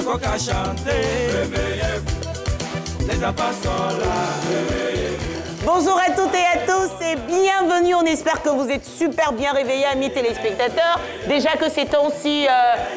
coq a chanté. Réveillez-vous, les enfants sont là. Réveillez-vous. Bonjour à toutes et à tous et bienvenue. On espère que vous êtes super bien réveillés, amis téléspectateurs. Déjà que ces temps-ci,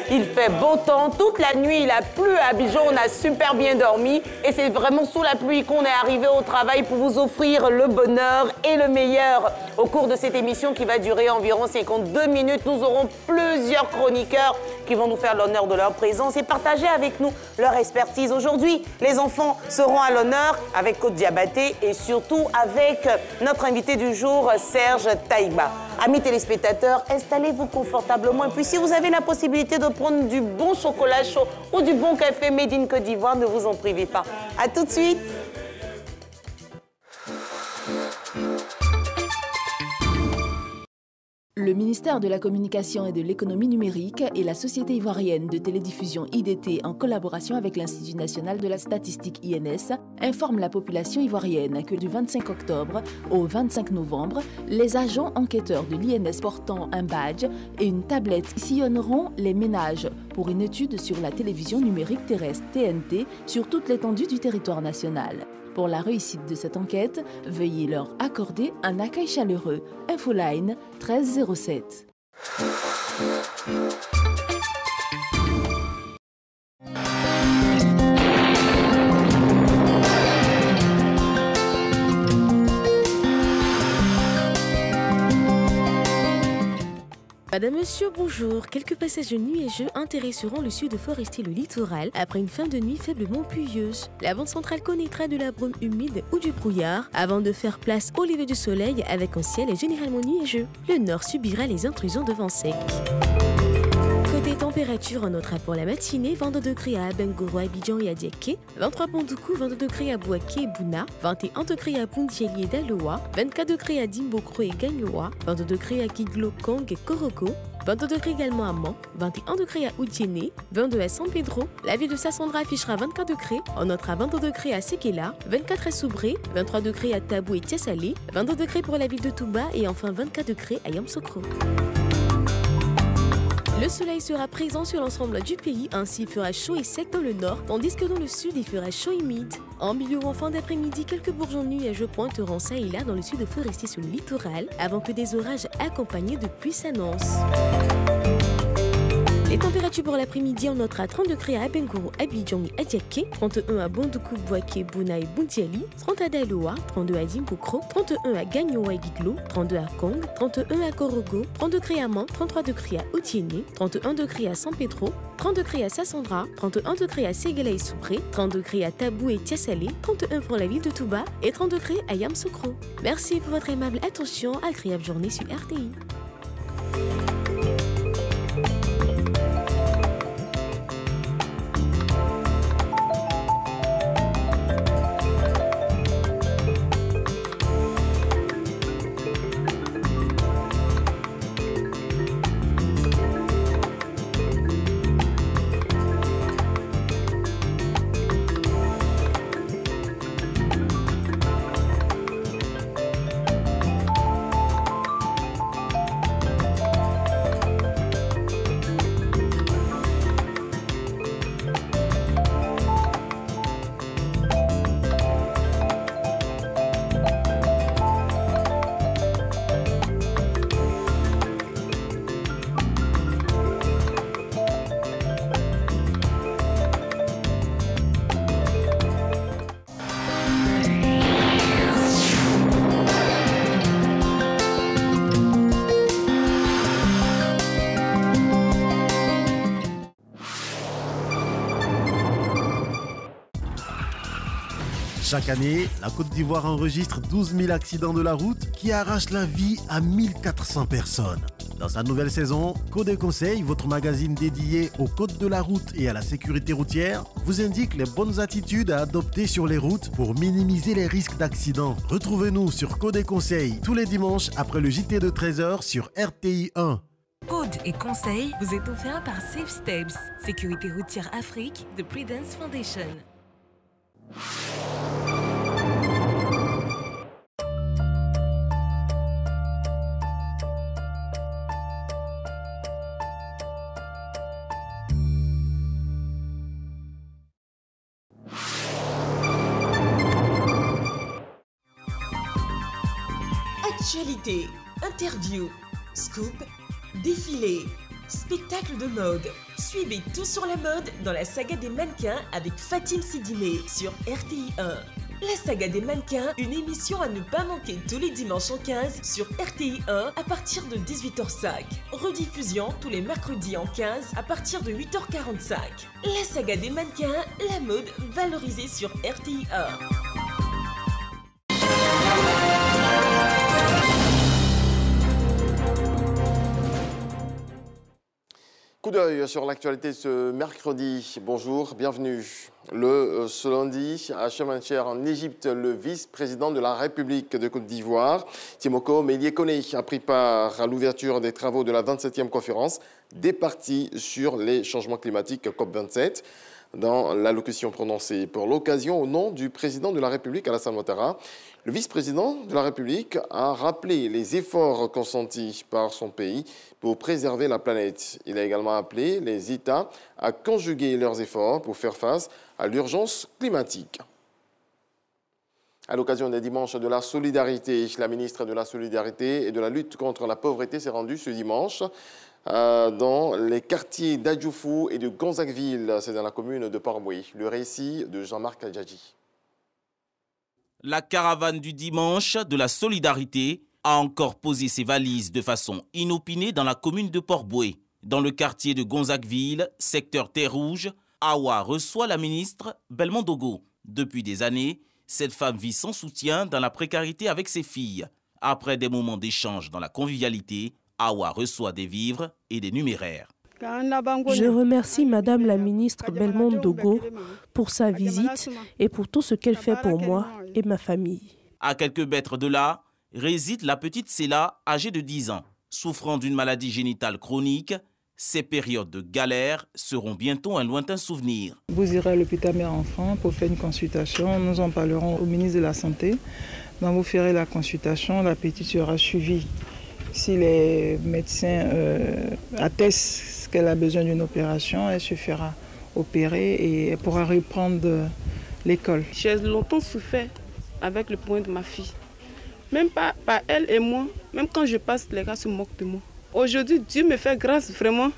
il fait beau temps. Toute la nuit, il a plu à Abidjan. On a super bien dormi. Et c'est vraiment sous la pluie qu'on est arrivé au travail pour vous offrir le bonheur et le meilleur. Au cours de cette émission qui va durer environ 52 minutes, nous aurons plusieurs chroniqueurs qui vont nous faire l'honneur de leur présence et partager avec nous leur expertise. Aujourd'hui, les enfants seront à l'honneur avec Côte Diabaté et surtout avec notre invité du jour, Serge Taïba. Amis téléspectateurs, installez-vous confortablement et puis si vous avez la possibilité de prendre du bon chocolat chaud ou du bon café made in Côte d'Ivoire, ne vous en privez pas. À tout de suite. Le ministère de la Communication et de l'Économie numérique et la Société ivoirienne de télédiffusion IDT en collaboration avec l'Institut national de la statistique INS informent la population ivoirienne que du 25 octobre au 25 novembre, les agents enquêteurs de l'INS portant un badge et une tablette sillonneront les ménages pour une étude sur la télévision numérique terrestre TNT sur toute l'étendue du territoire national. Pour la réussite de cette enquête, veuillez leur accorder un accueil chaleureux. Infoline 1307. Madame, Monsieur, bonjour. Quelques passages nuageux intéresseront le sud forestier, le littoral, après une fin de nuit faiblement pluvieuse. La bande centrale connaîtra de la brume humide ou du brouillard, avant de faire place au lever du soleil avec un ciel généralement nuageux. Le nord subira les intrusions de vent sec. Côté température, on notera pour la matinée 22 degrés à Abengoro, Abidjan et à Diaké, 23 Bondoukou, 22 degrés à Bouaké et Bouna, 21 degrés à Bundieli et Daloa, 24 degrés à Dimbokro et Gagnoa, 22 degrés à Kiglo, Kong et Koroko, 22 degrés également à Mans, 21 degrés à Oudjéné, 22 à San Pedro. La ville de Sassandra affichera 24 degrés. On notera 22 degrés à Sekela, 24 à Soubré, 23 degrés à Tabou et Tiasalé, 22 degrés pour la ville de Touba et enfin 24 degrés à Yamoussoukro. Le soleil sera présent sur l'ensemble du pays, ainsi il fera chaud et sec dans le nord, tandis que dans le sud il fera chaud et humide. En milieu ou en fin d'après-midi, quelques bourgeons nuageux pointeront ça et là dans le sud forestier sur le littoral, avant que des orages accompagnés de pluie s'annoncent. Les températures pour l'après-midi, on notera 30 degrés à Abengoro, Abidjan et Adiaké, 31 à Bondoukou, Bouaké, Bouna et Bundiali, 30 à Daloa, 32 à Dimbokro, 31 à Gagnoa et Giglo, 32 à Kong, 31 à Korogo, 30 degrés à Mans, 33 degrés à Outiéné, 31 degrés à San Pedro, 30 degrés à Sassandra, 31 degrés à Ségala et Soubré, 30 degrés à Tabou et Tiasalé, 31 pour la ville de Touba et 30 degrés à Yamoussoukro. Merci pour votre aimable attention, agréable journée sur RTI. Chaque année, la Côte d'Ivoire enregistre 12 000 accidents de la route qui arrachent la vie à 1400 personnes. Dans sa nouvelle saison, Code Conseil, votre magazine dédié aux codes de la route et à la sécurité routière, vous indique les bonnes attitudes à adopter sur les routes pour minimiser les risques d'accidents. Retrouvez-nous sur Code Conseil tous les dimanches après le JT de 13h sur RTI 1. Code et conseils vous est offert par Safe Steps, Sécurité routière Afrique de Prudence Foundation. Actualité, interview, scoop, défilé, spectacle de mode. Suivez tout sur la mode dans la saga des mannequins avec Fatim Sidimé sur RTI 1. La saga des mannequins, une émission à ne pas manquer tous les dimanches en 15 sur RTI 1 à partir de 18h05. Rediffusion tous les mercredis en 15 à partir de 8h45. La saga des mannequins, la mode valorisée sur RTI 1. Coup d'œil sur l'actualité ce mercredi. Bonjour, bienvenue. Ce lundi, à Chefchaouen en Égypte, le vice-président de la République de Côte d'Ivoire, Timoko Meïlie Koné, a pris part à l'ouverture des travaux de la 27e conférence des partis sur les changements climatiques COP27. Dans l'allocution prononcée pour l'occasion au nom du président de la République, Alassane Ouattara, le vice-président de la République a rappelé les efforts consentis par son pays pour préserver la planète. Il a également appelé les États à conjuguer leurs efforts pour faire face à l'urgence climatique. À l'occasion des dimanches de la solidarité, la ministre de la Solidarité et de la lutte contre la pauvreté s'est rendue ce dimanche dans les quartiers d'Adjoufou et de Gonzagueville, c'est dans la commune de Port-Boué. Le récit de Jean-Marc Adjadji. La caravane du dimanche de la solidarité a encore posé ses valises de façon inopinée dans la commune de Port-Boué. Dans le quartier de Gonzagueville, secteur Terre Rouge, Awa reçoit la ministre Belmond Dogo. Depuis des années, cette femme vit sans soutien dans la précarité avec ses filles. Après des moments d'échange dans la convivialité, Awa reçoit des vivres et des numéraires. Je remercie Madame la ministre Belmond Dogo pour sa visite et pour tout ce qu'elle fait pour moi et ma famille. À quelques mètres de là, réside la petite Sela, âgée de 10 ans. Souffrant d'une maladie génitale chronique, ces périodes de galère seront bientôt un lointain souvenir. Vous irez à l'hôpital mère-enfant pour faire une consultation. Nous en parlerons au ministre de la Santé. Donc vous ferez la consultation, la petite sera suivie. Si les médecins attestent qu'elle a besoin d'une opération, elle se fera opérer et elle pourra reprendre l'école. J'ai longtemps souffert avec le point de ma fille. Même pas elle et moi, même quand je passe, les gars se moquent de moi. Aujourd'hui, Dieu me fait grâce vraiment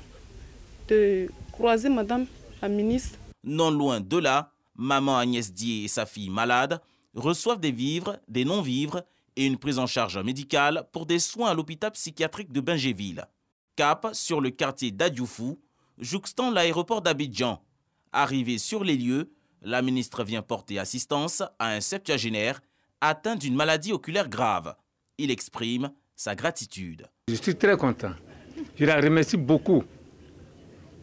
de croiser Madame la ministre. Non loin de là, maman Agnès Dié et sa fille malade reçoivent des vivres, des non-vivres et une prise en charge médicale pour des soins à l'hôpital psychiatrique de Bingéville. Cap sur le quartier d'Adjoufou, jouxtant l'aéroport d'Abidjan. Arrivée sur les lieux, la ministre vient porter assistance à un septuagénaire atteint d'une maladie oculaire grave. Il exprime sa gratitude. Je suis très content. Je la remercie beaucoup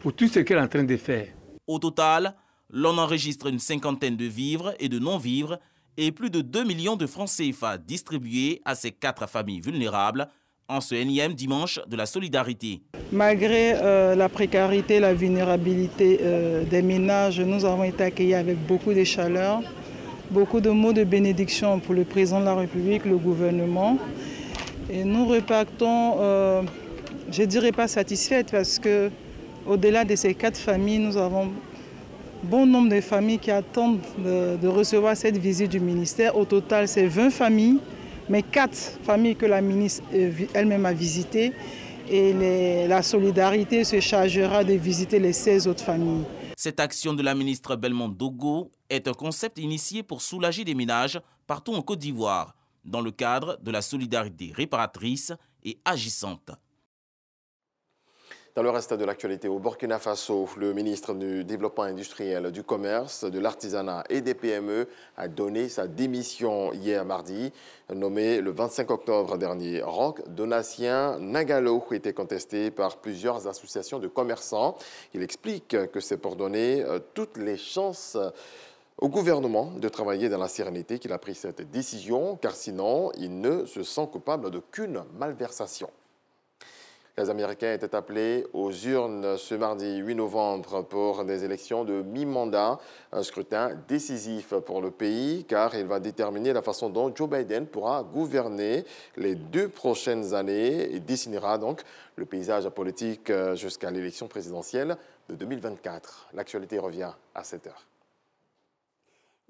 pour tout ce qu'elle est en train de faire. Au total, l'on enregistre une cinquantaine de vivres et de non-vivres et plus de 2 millions de francs CFA distribués à ces 4 familles vulnérables en ce énième dimanche de la solidarité. Malgré la précarité, la vulnérabilité des ménages, nous avons été accueillis avec beaucoup de chaleur, beaucoup de mots de bénédiction pour le président de la République, le gouvernement. Et nous repartons, je ne dirais pas satisfaites, parce qu'au-delà de ces 4 familles, nous avons bon nombre de familles qui attendent de recevoir cette visite du ministère. Au total, c'est 20 familles, mais 4 familles que la ministre elle-même a visitées. Et la solidarité se chargera de visiter les 16 autres familles. Cette action de la ministre Belmond Dogo est un concept initié pour soulager des ménages partout en Côte d'Ivoire, dans le cadre de la solidarité réparatrice et agissante. Dans le reste de l'actualité, au Burkina Faso, le ministre du Développement industriel, du Commerce, de l'Artisanat et des PME a donné sa démission hier mardi. Nommé le 25 octobre dernier, Roch Donatien Nagalo était contesté par plusieurs associations de commerçants. Il explique que c'est pour donner toutes les chances au gouvernement de travailler dans la sérénité qu'il a pris cette décision, car sinon, il ne se sent coupable d'aucune malversation. Les Américains étaient appelés aux urnes ce mardi 8 novembre pour des élections de mi-mandat, un scrutin décisif pour le pays car il va déterminer la façon dont Joe Biden pourra gouverner les 2 prochaines années et dessinera donc le paysage politique jusqu'à l'élection présidentielle de 2024. L'actualité revient à 7h.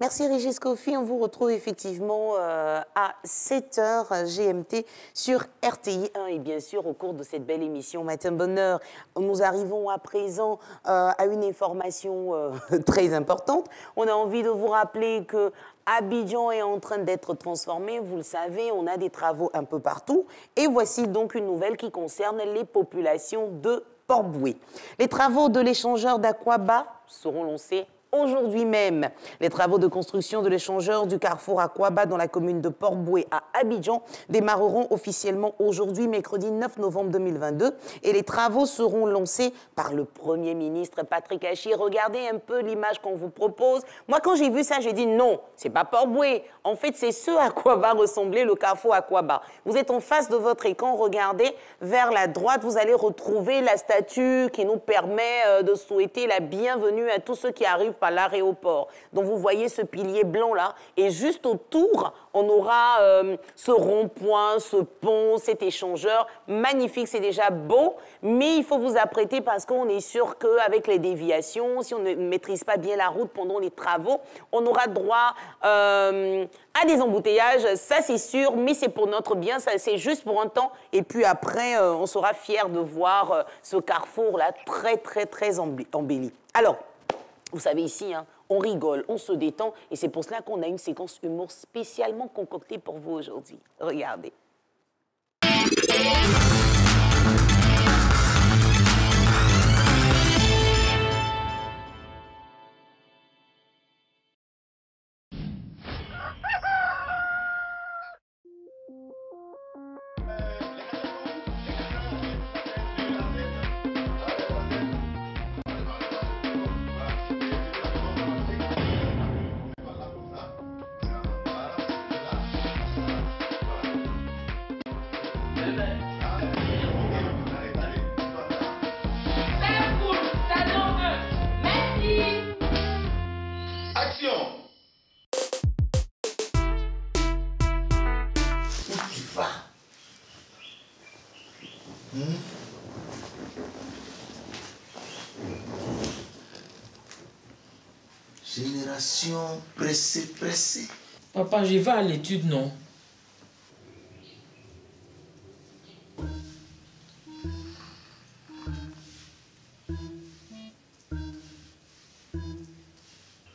Merci Régis Kofi, on vous retrouve effectivement à 7h GMT sur RTI 1 et bien sûr au cours de cette belle émission Matin Bonheur. Nous arrivons à présent à une information très importante. On a envie de vous rappeler que Abidjan est en train d'être transformé, vous le savez, on a des travaux un peu partout et voici donc une nouvelle qui concerne les populations de Port-Bouët. Les travaux de l'échangeur d'Akwaba seront lancés aujourd'hui même. Les travaux de construction de l'échangeur du carrefour Akwaba dans la commune de Port-Bouët à Abidjan démarreront officiellement aujourd'hui, mercredi 9 novembre 2022. Et les travaux seront lancés par le Premier ministre Patrick Achi. Regardez un peu l'image qu'on vous propose. Moi, quand j'ai vu ça, j'ai dit non, c'est pas Port-Bouët. En fait, c'est ce à quoi va ressembler le carrefour Akwaba. Vous êtes en face de votre écran, regardez vers la droite, vous allez retrouver la statue qui nous permet de souhaiter la bienvenue à tous ceux qui arrivent par l'aéroport. Donc vous voyez ce pilier blanc là et juste autour on aura ce rond-point, ce pont, cet échangeur magnifique, c'est déjà beau, mais il faut vous apprêter parce qu'on est sûr qu'avec les déviations, si on ne maîtrise pas bien la route pendant les travaux, on aura droit à des embouteillages, ça c'est sûr, mais c'est pour notre bien, c'est juste pour un temps et puis après on sera fiers de voir ce carrefour là très embelli. Alors, vous savez, ici, hein, on rigole, on se détend, et c'est pour cela qu'on a une séquence humour spécialement concoctée pour vous aujourd'hui. Regardez. Génération pressée. Papa, je vais à l'étude, non?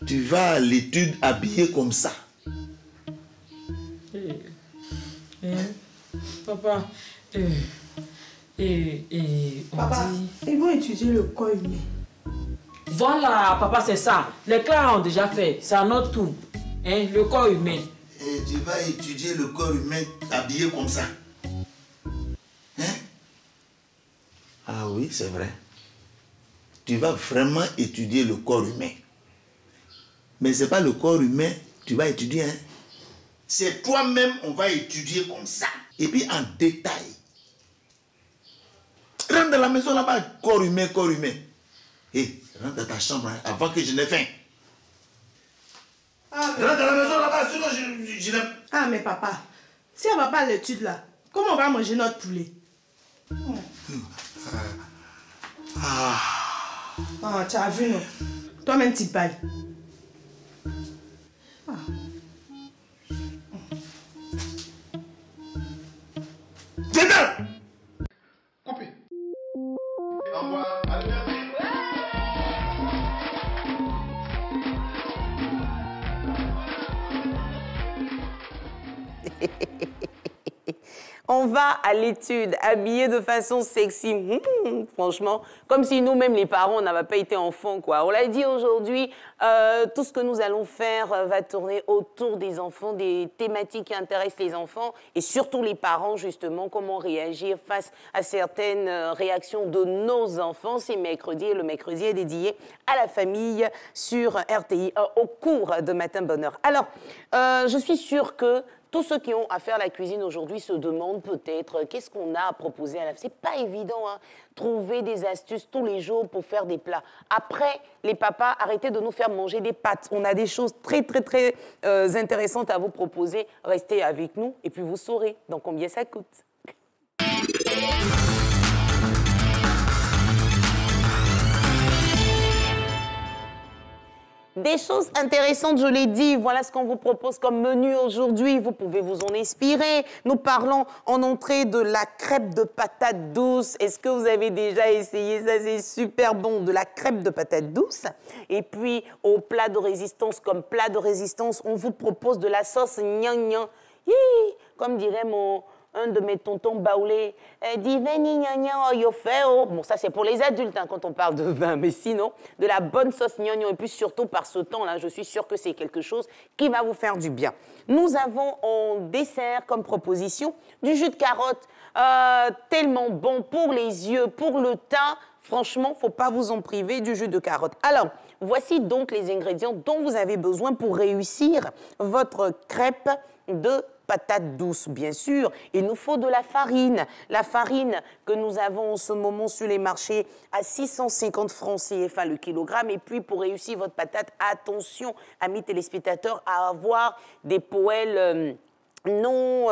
Tu vas à l'étude habillé comme ça? Papa, Papa, ils vont étudier le corps humain. Voilà, papa, c'est ça. Les classes ont déjà fait. C'est à notre tour. Hein, le corps humain. Et tu vas étudier le corps humain habillé comme ça? Hein? Ah oui, c'est vrai. Tu vas vraiment étudier le corps humain. Mais ce n'est pas le corps humain que tu vas étudier. Hein? C'est toi-même, on va étudier comme ça. Et puis en détail. Rentre dans la maison là-bas, corps humain. Hé, rentre dans ta chambre hein, avant que je n'ai faim. Rentre dans la maison là-bas, sinon je n'ai... Ah, mais papa, si on ne va pas à l'étude là, comment on va manger notre poulet? Ah, tu as vu, non? Toi-même, tu pailles. On va à l'étude, habillé de façon sexy. Franchement, comme si nous-mêmes, les parents, on n'avait pas été enfants, quoi. On l'a dit aujourd'hui, tout ce que nous allons faire va tourner autour des enfants, des thématiques qui intéressent les enfants et surtout les parents, justement, comment réagir face à certaines réactions de nos enfants. C'est mercredi et le mercredi est dédié à la famille sur RTI au cours de Matin Bonheur. Alors, je suis sûre que tous ceux qui ont à faire la cuisine aujourd'hui se demandent peut-être qu'est-ce qu'on a à proposer à la... C'est pas évident, hein, trouver des astuces tous les jours pour faire des plats. Après, les papas, arrêtez de nous faire manger des pâtes. On a des choses très intéressantes à vous proposer. Restez avec nous et puis vous saurez dans combien ça coûte. Des choses intéressantes, je l'ai dit. Voilà ce qu'on vous propose comme menu aujourd'hui. Vous pouvez vous en inspirer. Nous parlons en entrée de la crêpe de patates douces. Est-ce que vous avez déjà essayé ça? C'est super bon, de la crêpe de patates douces. Et puis, au plat de résistance, comme plat de résistance, on vous propose de la sauce gnangnan. Comme dirait un de mes tontons baoulés, bon, ça c'est pour les adultes hein, quand on parle de vin, mais sinon, de la bonne sauce gnangnan. Et puis surtout par ce temps-là, je suis sûre que c'est quelque chose qui va vous faire du bien. Nous avons en dessert comme proposition du jus de carotte, tellement bon pour les yeux, pour le teint. Franchement, il ne faut pas vous en priver du jus de carotte. Alors, voici donc les ingrédients dont vous avez besoin pour réussir votre crêpe de patates douces. Bien sûr, il nous faut de la farine. La farine que nous avons en ce moment sur les marchés à 650 francs CFA le kilogramme. Et puis, pour réussir votre patate, attention, amis téléspectateurs, à avoir des poêles non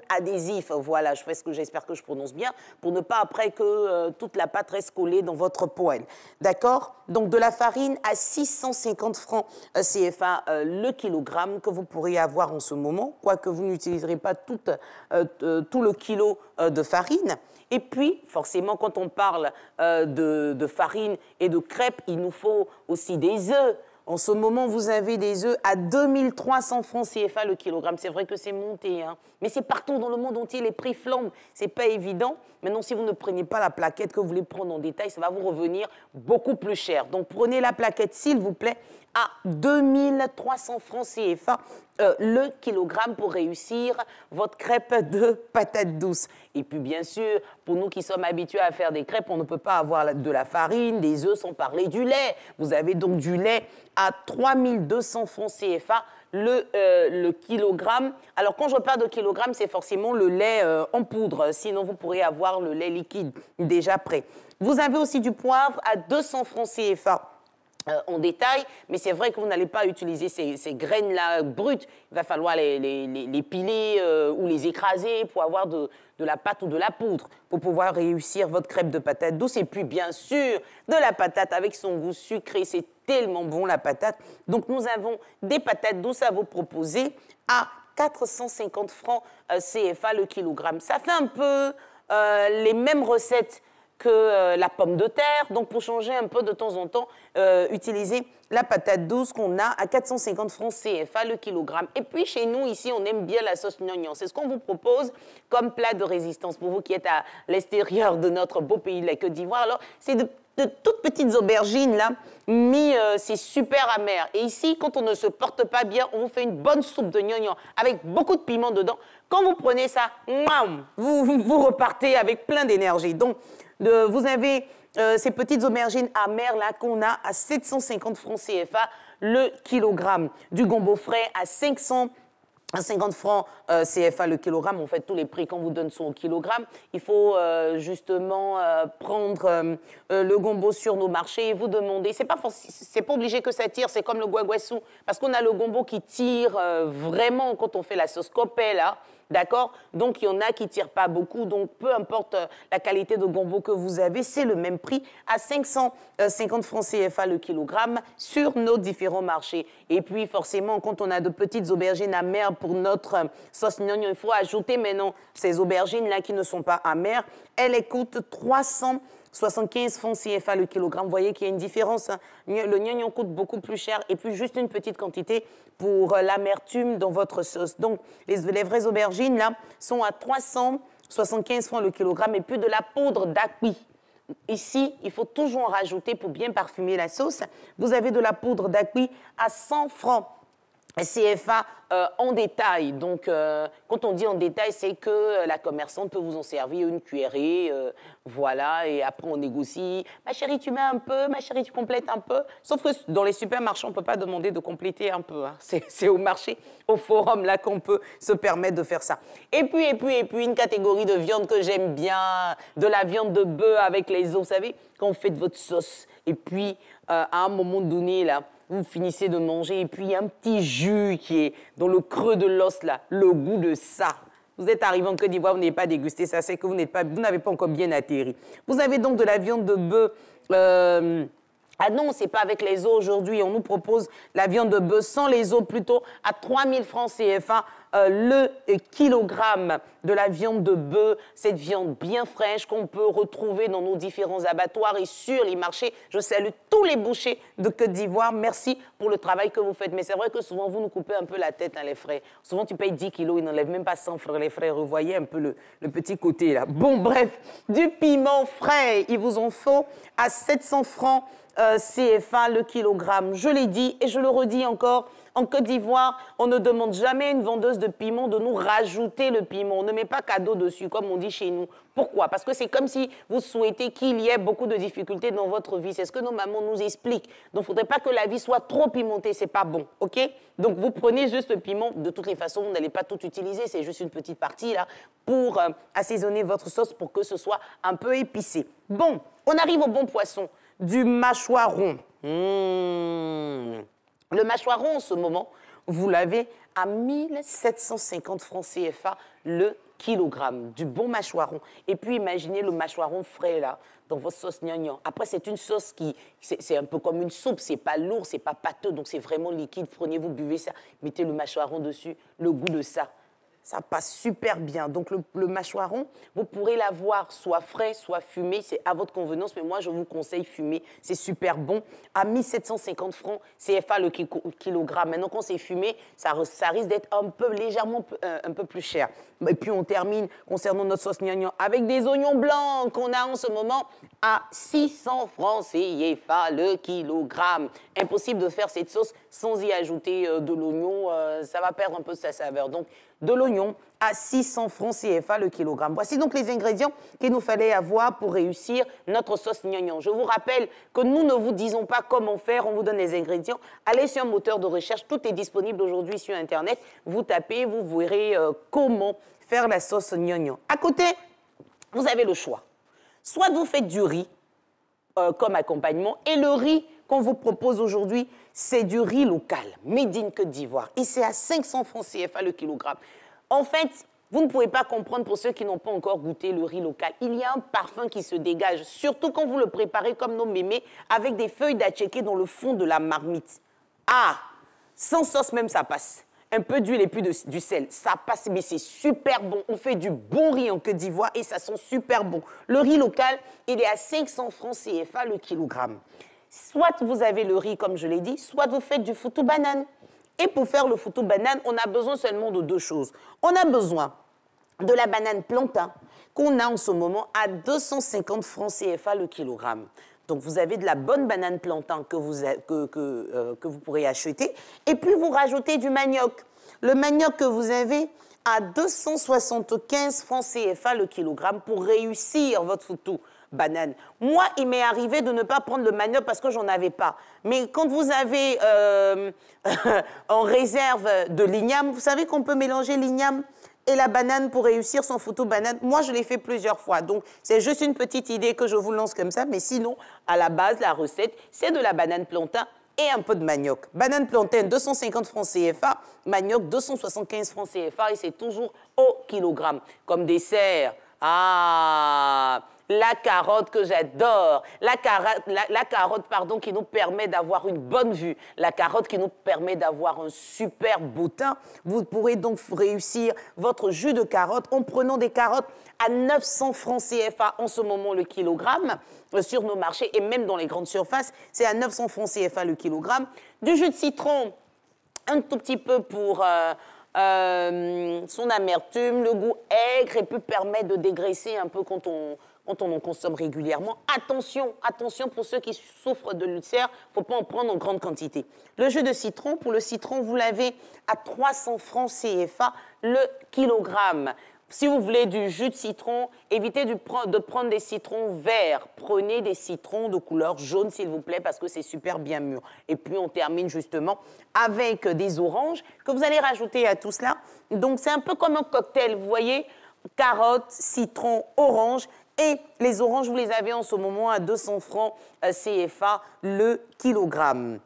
adhésif, voilà, je fais ce que j'espère que je prononce bien, pour ne pas après que toute la pâte reste collée dans votre poêle. D'accord? Donc de la farine à 650 francs CFA le kilogramme que vous pourriez avoir en ce moment, quoique vous n'utiliserez pas tout le kilo de farine. Et puis, forcément, quand on parle de farine et de crêpes, il nous faut aussi des œufs. En ce moment, vous avez des œufs à 2300 francs CFA le kilogramme. C'est vrai que c'est monté, hein. Mais c'est partout dans le monde entier, les prix flambent. C'est pas évident. Maintenant, si vous ne prenez pas la plaquette, que vous voulez prendre en détail, ça va vous revenir beaucoup plus cher. Donc, prenez la plaquette, s'il vous plaît, à 2300 francs CFA le kilogramme pour réussir votre crêpe de patates douces. Et puis, bien sûr, pour nous qui sommes habitués à faire des crêpes, on ne peut pas avoir de la farine, des œufs, sans parler du lait. Vous avez donc du lait à 3200 francs CFA le kilogramme. Alors, quand je parle de kilogramme, c'est forcément le lait en poudre. Sinon, vous pourrez avoir le lait liquide déjà prêt. Vous avez aussi du poivre à 200 francs CFA. En détail, mais c'est vrai que vous n'allez pas utiliser ces graines-là brutes. Il va falloir les piler ou les écraser pour avoir de la pâte ou de la poudre pour pouvoir réussir votre crêpe de patates douces. Et puis, bien sûr, de la patate avec son goût sucré. C'est tellement bon, la patate. Donc, nous avons des patates douces à vous proposer à 450 francs CFA le kilogramme. Ça fait un peu les mêmes recettes que la pomme de terre. Donc, pour changer un peu de temps en temps, utilisez la patate douce qu'on a à 450 francs CFA le kilogramme. Et puis, chez nous, ici, on aime bien la sauce gnangnan. C'est ce qu'on vous propose comme plat de résistance pour vous qui êtes à l'extérieur de notre beau pays de la Côte d'Ivoire. Alors, c'est de toutes petites aubergines, là, mais c'est super amer. Et ici, quand on ne se porte pas bien, on vous fait une bonne soupe de gnangnan avec beaucoup de piment dedans. Quand vous prenez ça, vous repartez avec plein d'énergie. Donc, vous avez ces petites aubergines amères là qu'on a à 750 francs CFA le kilogramme. Du gombo frais à 550 francs CFA le kilogramme. En fait, tous les prix qu'on vous donne sont au kilogramme. Il faut justement prendre le gombo sur nos marchés et vous demander. C'est pas obligé que ça tire, c'est comme le guaguassou. Parce qu'on a le gombo qui tire vraiment quand on fait la sauce copée là. D'accord? Donc, il y en a qui ne tirent pas beaucoup. Donc, peu importe la qualité de gombo que vous avez, c'est le même prix à 550 francs CFA le kilogramme sur nos différents marchés. Et puis, forcément, quand on a de petites aubergines amères pour notre sauce gnangnan, il faut ajouter maintenant ces aubergines-là qui ne sont pas amères. Elles coûtent 375 francs CFA le kilogramme. Vous voyez qu'il y a une différence. Hein. Le gnangnan coûte beaucoup plus cher et puis juste une petite quantité pour l'amertume dans votre sauce. Donc, les vraies aubergines, là, sont à 375 francs le kilogramme et puis de la poudre d'api. Ici, il faut toujours en rajouter pour bien parfumer la sauce. Vous avez de la poudre d'api à 100 francs CFA en détail. Donc, quand on dit en détail, c'est que la commerçante peut vous en servir une cuillerée, voilà, et après on négocie. Ma chérie, tu mets un peu, ma chérie, tu complètes un peu. Sauf que dans les supermarchés, on ne peut pas demander de compléter un peu. Hein. C'est au marché, au forum, là, qu'on peut se permettre de faire ça. Et puis, une catégorie de viande que j'aime bien, de la viande de bœuf avec les os, vous savez, quand vous faites votre sauce. Et puis, à un moment donné, là, vous finissez de manger et puis il y a un petit jus qui est dans le creux de l'os, là, le goût de ça. Vous êtes arrivé en Côte d'Ivoire, vous n'avez pas dégusté ça, c'est que vous n'avez pas encore bien atterri. Vous avez donc de la viande de bœuf Ah non, c'est pas avec les os aujourd'hui. On nous propose la viande de bœuf sans les os plutôt à 3 000 francs CFA le kilogramme de la viande de bœuf. Cette viande bien fraîche qu'on peut retrouver dans nos différents abattoirs et sur les marchés. Je salue tous les bouchers de Côte d'Ivoire. Merci pour le travail que vous faites. Mais c'est vrai que souvent, vous nous coupez un peu la tête, hein, les frères. Souvent, tu payes 10 kilos, ils n'enlèvent même pas 100 frères, les frères. Vous voyez un peu le petit côté là. Bon, bref, du piment frais, il vous en faut à 700 francs CFA le kilogramme. Je l'ai dit et je le redis encore, en Côte d'Ivoire, on ne demande jamais à une vendeuse de piment de nous rajouter le piment. On ne met pas cadeau dessus, comme on dit chez nous. Pourquoi? Parce que c'est comme si vous souhaitez qu'il y ait beaucoup de difficultés dans votre vie. C'est ce que nos mamans nous expliquent. Donc, il ne faudrait pas que la vie soit trop pimentée. C'est pas bon, OK? Donc, vous prenez juste le piment. De toutes les façons, vous n'allez pas tout utiliser. C'est juste une petite partie, là, pour assaisonner votre sauce pour que ce soit un peu épicé. Bon, on arrive au bon poisson. Du mâchoiron. Le mâchoiron, en ce moment, vous l'avez à 1750 francs CFA le kilogramme. Du bon mâchoiron. Et puis, imaginez le mâchoiron frais, là, dans votre sauce gnangnan. Après, c'est une sauce qui... C'est un peu comme une soupe. C'est pas lourd, c'est pas pâteux, donc c'est vraiment liquide. Prenez-vous, buvez ça. Mettez le mâchoiron dessus. Le goût de ça. Ça passe super bien. Donc, le mâchoiron, vous pourrez l'avoir soit frais, soit fumé. C'est à votre convenance, mais moi, je vous conseille fumé. C'est super bon. À 1750 francs CFA le kilogramme. Maintenant, quand c'est fumé, ça risque d'être légèrement un peu plus cher. Et puis, on termine concernant notre sauce gnangnan avec des oignons blancs qu'on a en ce moment à 600 francs CFA le kilogramme. Impossible de faire cette sauce sans y ajouter de l'oignon. Ça va perdre un peu de sa saveur. Donc, de l'oignon à 600 francs CFA le kilogramme. Voici donc les ingrédients qu'il nous fallait avoir pour réussir notre sauce gnangnan. Je vous rappelle que nous ne vous disons pas comment faire, on vous donne les ingrédients. Allez sur un moteur de recherche, tout est disponible aujourd'hui sur Internet. Vous tapez, vous verrez comment faire la sauce gnangnan. À côté, vous avez le choix. Soit vous faites du riz comme accompagnement, et le riz qu'on vous propose aujourd'hui, c'est du riz local, made in Côte d'Ivoire. Et c'est à 500 francs CFA le kilogramme. En fait, vous ne pouvez pas comprendre pour ceux qui n'ont pas encore goûté le riz local. Il y a un parfum qui se dégage, surtout quand vous le préparez comme nos mémés, avec des feuilles d'atchéké dans le fond de la marmite. Ah, sans sauce même, ça passe. Un peu d'huile et puis du sel, ça passe, mais c'est super bon. On fait du bon riz en Côte d'Ivoire et ça sent super bon. Le riz local, il est à 500 francs CFA le kilogramme. Soit vous avez le riz, comme je l'ai dit, soit vous faites du foutou banane. Et pour faire le foutou banane, on a besoin seulement de deux choses. On a besoin de la banane plantain, qu'on a en ce moment à 250 francs CFA le kilogramme. Donc, vous avez de la bonne banane plantain que vous pourrez acheter. Et puis, vous rajoutez du manioc. Le manioc que vous avez à 275 francs CFA le kilogramme pour réussir votre foutou banane. Moi, il m'est arrivé de ne pas prendre le manioc parce que j'en avais pas. Mais quand vous avez en réserve de l'igname, vous savez qu'on peut mélanger l'igname et la banane pour réussir son foutou banane. Moi, je l'ai fait plusieurs fois. Donc, c'est juste une petite idée que je vous lance comme ça. Mais sinon, à la base, la recette, c'est de la banane plantain et un peu de manioc. Banane plantain, 250 francs CFA. Manioc, 275 francs CFA. Et c'est toujours au kilogramme. Comme dessert, la carotte que j'adore, la carotte pardon, qui nous permet d'avoir une bonne vue, la carotte qui nous permet d'avoir un super beau teint. Vous pourrez donc réussir votre jus de carotte en prenant des carottes à 900 francs CFA en ce moment le kilogramme sur nos marchés et même dans les grandes surfaces, c'est à 900 francs CFA le kilogramme. Du jus de citron, un tout petit peu pour son amertume, le goût aigre et peut permettre de dégraisser un peu quand on en consomme régulièrement. Attention, attention pour ceux qui souffrent de l'ulcère, il ne faut pas en prendre en grande quantité. Le jus de citron, pour le citron, vous l'avez à 300 francs CFA le kilogramme. Si vous voulez du jus de citron, évitez de prendre des citrons verts. Prenez des citrons de couleur jaune, s'il vous plaît, parce que c'est super bien mûr. Et puis, on termine justement avec des oranges que vous allez rajouter à tout cela. Donc, c'est un peu comme un cocktail, vous voyez, carottes, citron, orange. Et les oranges, vous les avez en ce moment à 200 francs CFA le kilogramme.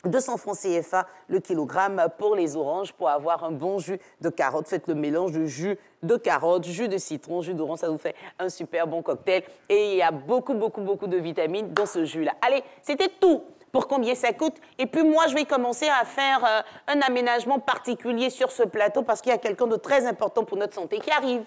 200 francs CFA le kilogramme pour les oranges pour avoir un bon jus de carotte. Faites le mélange de jus de carotte, jus de citron, jus d'orange, ça vous fait un super bon cocktail. Et il y a beaucoup de vitamines dans ce jus-là. Allez, c'était tout pour combien ça coûte. Et puis moi, je vais commencer à faire un aménagement particulier sur ce plateau parce qu'il y a quelqu'un de très important pour notre santé qui arrive.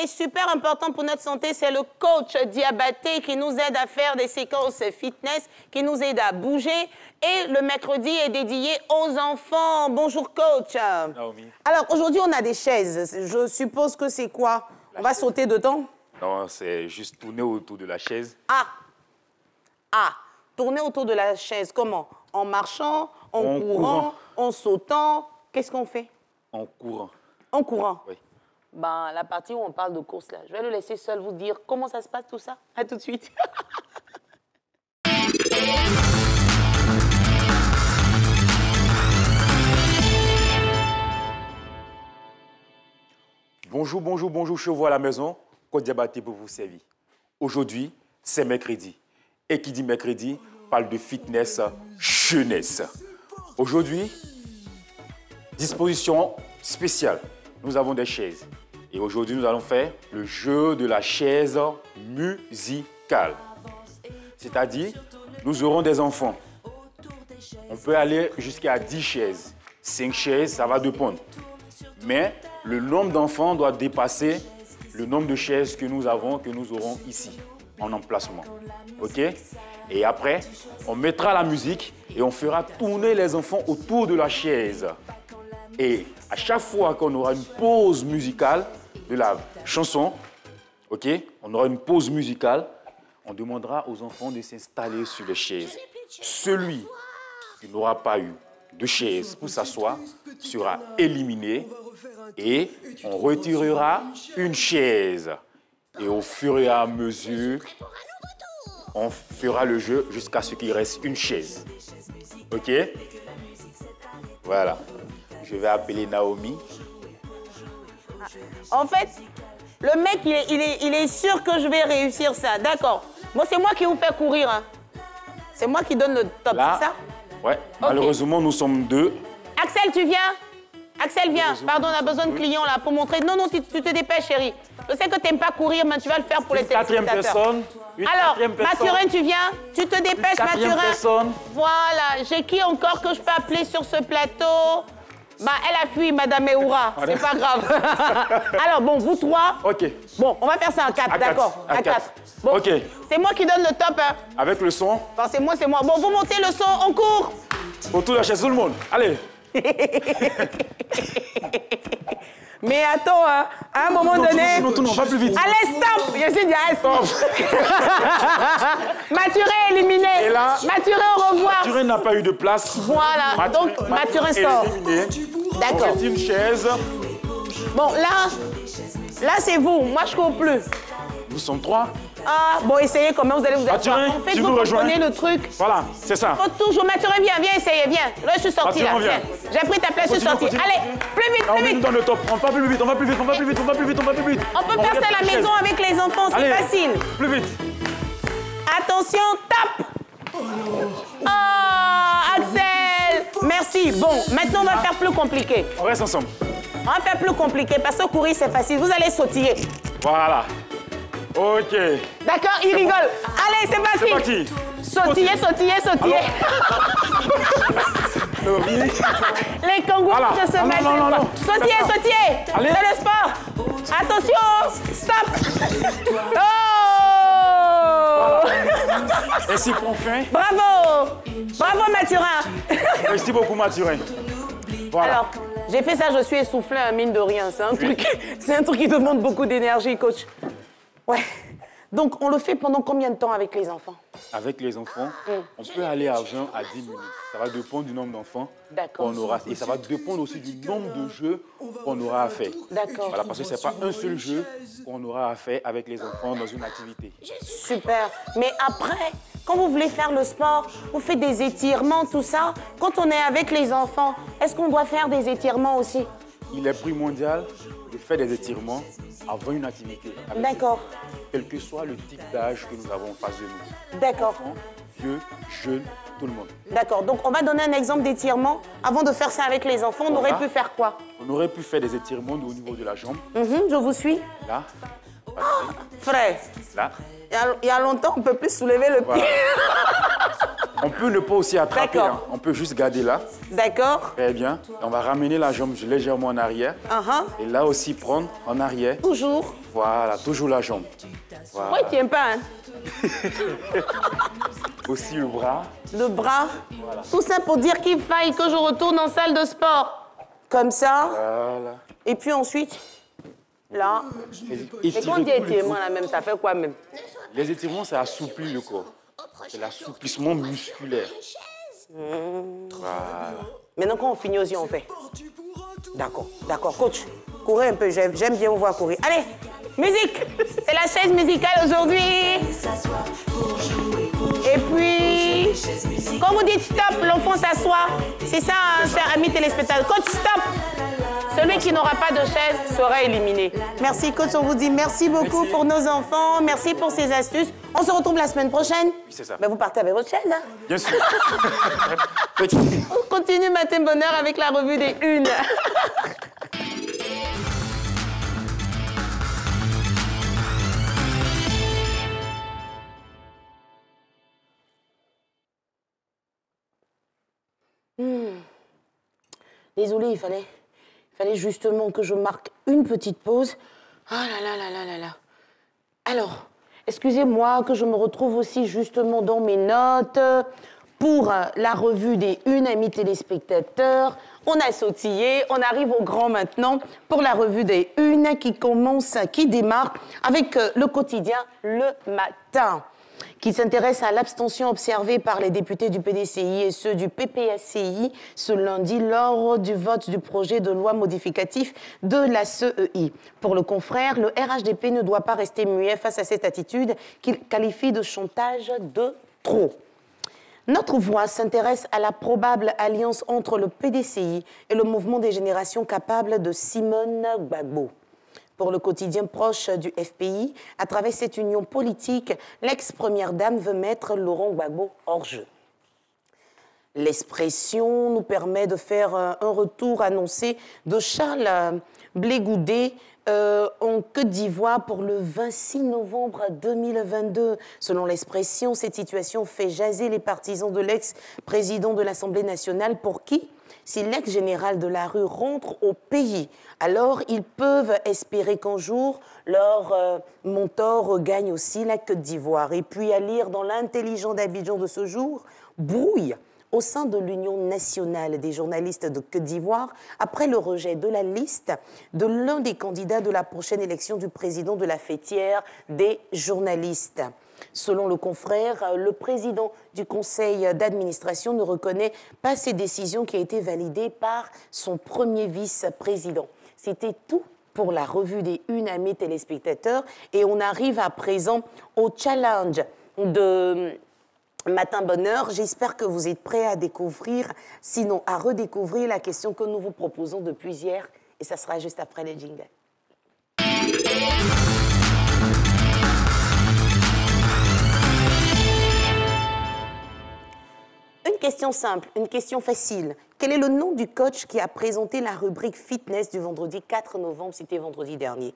Super important pour notre santé, c'est le coach Diabaté qui nous aide à faire des séquences fitness, qui nous aide à bouger. Et le mercredi est dédié aux enfants. Bonjour coach. Naomi. Alors aujourd'hui, on a des chaises. Je suppose que c'est quoi? On va sauter dedans? Non, c'est juste tourner autour de la chaise. Tourner autour de la chaise. Comment? En marchant, en courant, en sautant. Qu'est-ce qu'on fait? En courant. En courant? Oui. Ben, la partie où on parle de course, là, je vais le laisser seul vous dire comment ça se passe, tout ça. À tout de suite. Bonjour, chevaux à la maison. Coach Diabaté pour vous servir. Aujourd'hui, c'est mercredi. Et qui dit mercredi, parle de fitness jeunesse. Aujourd'hui, disposition spéciale. Nous avons des chaises. Et aujourd'hui, nous allons faire le jeu de la chaise musicale. C'est-à-dire, nous aurons des enfants. On peut aller jusqu'à 10 chaises. 5 chaises, ça va dépendre. Mais le nombre d'enfants doit dépasser le nombre de chaises que nous aurons ici, en emplacement. OK? Et après, on mettra la musique et on fera tourner les enfants autour de la chaise. Et à chaque fois qu'on aura une pause musicale de la chanson, OK, on aura une pause musicale, on demandera aux enfants de s'installer sur les chaises. Celui qui n'aura pas eu de chaise pour s'asseoir sera éliminé et on retirera une chaise. Et au fur et à mesure, on fera le jeu jusqu'à ce qu'il reste une chaise. OK? Voilà. Je vais appeler Naomi. En fait, le mec, il est sûr que je vais réussir ça. D'accord. Moi, c'est moi qui vous fais courir. Hein. C'est moi qui donne le top, c'est ça? Ouais. Okay. Malheureusement, nous sommes 2. Axel, tu viens? Axel, viens. Pardon, on a besoin de clients là pour montrer. Non, tu te dépêches, chérie. Je sais que tu n'aimes pas courir, mais tu vas le faire pour les téléspectateurs. Personne. Alors, Mathurin, tu viens? Tu te dépêches, Mathurin. Personne. Voilà. J'ai qui encore que je peux appeler sur ce plateau? Bah, elle a fui, Madame Eoura. C'est pas grave. Alors, bon, vous 3. OK. Bon, on va faire ça en 4, d'accord? À 4. Bon, OK. C'est moi qui donne le top. Hein. Avec le son? Enfin, c'est moi. Bon, vous montez le son, on court. Autour de la chaise, tout le monde. Allez. Mais attends, hein, à un moment donné... Non, va plus vite. Allez, stop. Je suis dit, allez, stop. Mathurin éliminé. Et là, Mathurin, au revoir. Mathurin n'a pas eu de place. Voilà, donc Mathurin sort. D'accord. On fait une chaise. Bon, là c'est vous. Moi, je cours plus. Nous sommes 3. Ah, bon, essayez comment vous allez vous asseoir. Mathurin, En fait, vous comprenez le truc. Voilà, c'est ça. Faut toujours, Mathurin, viens essayer, viens. Là, je suis sortie, là. Viens. J'ai pris ta place, je suis sortie. Allez, plus vite, plus vite. Dans le top. On va plus vite, on va plus vite. On peut faire ça à la maison avec les enfants, c'est facile. Plus vite. Attention, tape. Ah, Axel. Merci. Bon, maintenant, on va faire plus compliqué. On reste ensemble. On va faire plus compliqué parce que courir, c'est facile. Vous allez sautiller. Voilà. OK. D'accord, il rigole. Allez, c'est parti. C'est parti. Sautiller. Les kangourous de se mettre. Non. Sautiller. C'est le sport. Attention. Stop. Oh. Ainsi qu'on fait. Bravo, Mathurin. Merci beaucoup, Mathurin. Voilà. Alors, j'ai fait ça, je suis essoufflée, mine de rien. C'est un truc qui demande beaucoup d'énergie, coach. Ouais. Donc, on le fait pendant combien de temps avec les enfants? avec les enfants, on peut aller à 20 à 10 minutes. Ça va dépendre du nombre d'enfants qu'on aura. Et ça va dépendre aussi du nombre de jeux qu'on aura à faire. D'accord. Voilà, parce que ce n'est pas un seul jeu qu'on aura à faire avec les enfants dans une activité. Super. Mais après, quand vous voulez faire le sport, vous faites des étirements, tout ça. Quand on est avec les enfants, est-ce qu'on doit faire des étirements aussi? Il est primordial de faire des étirements avant une activité. D'accord. Quel que soit le type d'âge que nous avons en face de nous. D'accord. Enfants, vieux, jeunes, tout le monde. D'accord. Donc, on va donner un exemple d'étirement. Avant de faire ça avec les enfants, on aurait pu faire quoi? On aurait pu faire des étirements au niveau de la jambe. Je vous suis. Là. Frère. Là. Il y a longtemps, on ne peut plus soulever le pied. On peut ne pas aussi attraper. Hein. On peut juste garder là. D'accord. Très bien. On va ramener la jambe légèrement en arrière. Et là aussi, prendre en arrière. Toujours. Voilà, toujours la jambe. Voilà. Pourquoi il ne tient pas, hein? Aussi le bras. Le bras. Voilà. Tout ça pour dire qu'il faille que je retourne en salle de sport. Comme ça. Voilà. Et puis ensuite, là. Et quand on dit étirement, là même, ça fait quoi même? Les étirements, ça assouplit le corps. C'est l'assouplissement musculaire. Voilà. Maintenant, quand on finit aussi, on fait. D'accord, d'accord. Coach, courez un peu. J'aime bien vous voir courir. Allez, musique. C'est la chaise musicale aujourd'hui. Et puis, quand vous dites stop, l'enfant s'assoit. C'est ça, hein, chers amis téléspectateurs. Coach, stop. Celui qui n'aura pas de chaise sera éliminé. Merci, coach. On vous dit merci beaucoup pour nos enfants. Merci pour ces astuces. On se retrouve la semaine prochaine. Oui, c'est ça. Ben, vous partez avec votre chaise, hein? Bien sûr. On continue Matin Bonheur avec la revue des Unes. Désolée, il fallait justement que je marque une petite pause. Ah là là là là là là. Alors, excusez-moi que je me retrouve aussi justement dans mes notes pour la revue des Unes, amis téléspectateurs. On a sautillé, on arrive au grand maintenant pour la revue des Unes qui démarre avec le quotidien Le Matin, qui s'intéresse à l'abstention observée par les députés du PDCI et ceux du PPACI ce lundi lors du vote du projet de loi modificatif de la CEI. Pour le confrère, le RHDP ne doit pas rester muet face à cette attitude qu'il qualifie de chantage de trop. Notre voix s'intéresse à la probable alliance entre le PDCI et le mouvement des générations capables de Simone Gbagbo. Pour le quotidien proche du FPI, à travers cette union politique, l'ex-première dame veut mettre Laurent Gbagbo hors jeu. L'expression nous permet de faire un retour annoncé de Charles Blé Goudet en Côte d'Ivoire pour le 26 novembre 2022. Selon l'expression, cette situation fait jaser les partisans de l'ex-président de l'Assemblée nationale pour qui, si l'ex-général de la rue rentre au pays, alors ils peuvent espérer qu'un jour, leur mentor regagne aussi la Côte d'Ivoire. Et puis à lire dans l'intelligent d'Abidjan de ce jour, brouille au sein de l'Union nationale des journalistes de Côte d'Ivoire après le rejet de la liste de l'un des candidats de la prochaine élection du président de la fêtière des journalistes. Selon le confrère, le président du conseil d'administration ne reconnaît pas ces décisions qui ont été validées par son premier vice-président. C'était tout pour la revue des Unes, amis téléspectateurs. Et on arrive à présent au challenge de Matin Bonheur. J'espère que vous êtes prêts à découvrir, sinon à redécouvrir la question que nous vous proposons depuis hier. Et ça sera juste après les jingles. Une question simple, une question facile. Quel est le nom du coach qui a présenté la rubrique fitness du vendredi 4 novembre, c'était vendredi dernier?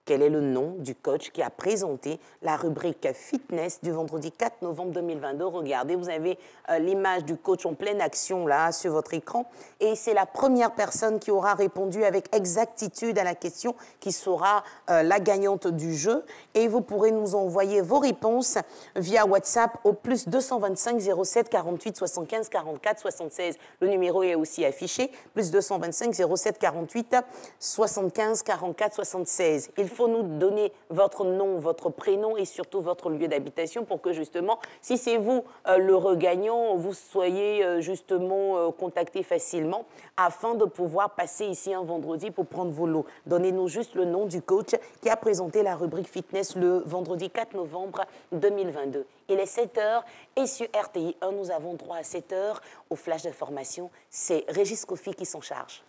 Quel est le nom du coach qui a présenté la rubrique fitness du vendredi 4 novembre 2022? Regardez, vous avez l'image du coach en pleine action là sur votre écran. Et c'est la première personne qui aura répondu avec exactitude à la question qui sera la gagnante du jeu. Et vous pourrez nous envoyer vos réponses via WhatsApp au plus 225 07 48 75 44 76. Le numéro est aussi affiché, plus 225 07 48 75 44 76. Il faut nous donner votre nom, votre prénom et surtout votre lieu d'habitation pour que justement, si c'est vous le regagnant, vous soyez justement contacté facilement afin de pouvoir passer ici un vendredi pour prendre vos lots. Donnez-nous juste le nom du coach qui a présenté la rubrique fitness le vendredi 4 novembre 2022. Il est 7h et sur RTI 1, nous avons droit à 7h au flash d'information. C'est Régis Kofi qui s'en charge.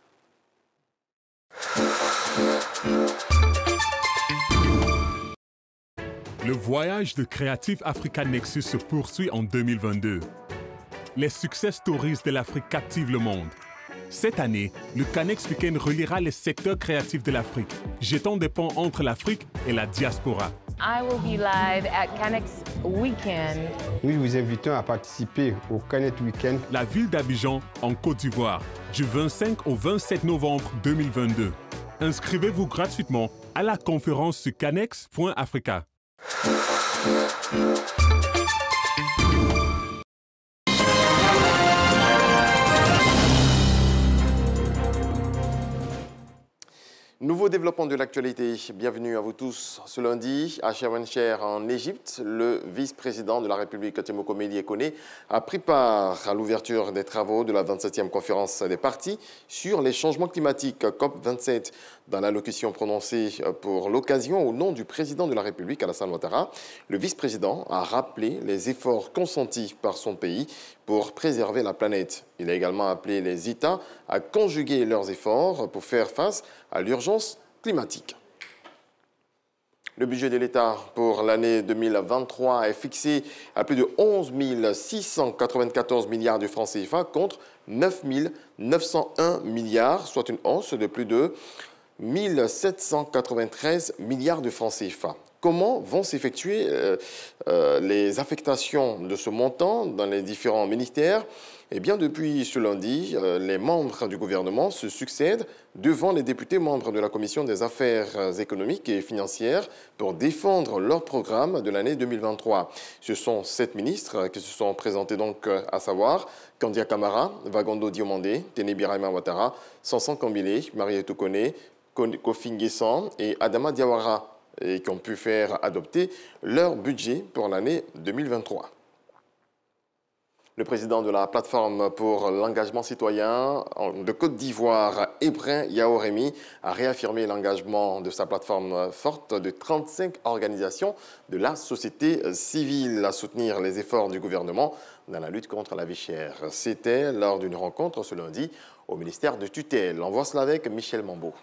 Le voyage de Creative Africa Nexus se poursuit en 2022. Les success stories de l'Afrique captivent le monde. Cette année, le Canex Weekend reliera les secteurs créatifs de l'Afrique, jetant des ponts entre l'Afrique et la diaspora. I will be live at Canex Weekend. Nous vous invitons à participer au Canex Weekend. La ville d'Abidjan, en Côte d'Ivoire, du 25 au 27 novembre 2022. Inscrivez-vous gratuitement à la conférence sur canex.africa. Nouveau développement de l'actualité. Bienvenue à vous tous. Ce lundi, à Chefchaouen en Égypte, le vice-président de la République, Thémoko Mélie Koné, a pris part à l'ouverture des travaux de la 27e conférence des parties sur les changements climatiques, COP27. Dans l'allocution prononcée pour l'occasion au nom du président de la République, Alassane Ouattara, le vice-président a rappelé les efforts consentis par son pays pour préserver la planète. Il a également appelé les États à conjuguer leurs efforts pour faire face à l'urgence climatique. Le budget de l'État pour l'année 2023 est fixé à plus de 11 694 milliards de francs CFA contre 9 901 milliards, soit une hausse de plus de 1 793 milliards de francs CFA. Comment vont s'effectuer les affectations de ce montant dans les différents ministères? Eh bien, depuis ce lundi, les membres du gouvernement se succèdent devant les députés membres de la Commission des affaires économiques et financières pour défendre leur programme de l'année 2023. Ce sont 7 ministres qui se sont présentés donc, à savoir Kandia Kamara, Vagondo Diomandé, Téné Birahima Ouattara, Sanson Kambile, Marietou Koné, Kofi Nguessan et Adama Diawara, et qui ont pu faire adopter leur budget pour l'année 2023. Le président de la plateforme pour l'engagement citoyen de Côte d'Ivoire, Ebrin Yaoremi, a réaffirmé l'engagement de sa plateforme forte de 35 organisations de la société civile à soutenir les efforts du gouvernement dans la lutte contre la vie chère. C'était lors d'une rencontre ce lundi au ministère de tutelle. On voit cela avec Michel Mambo.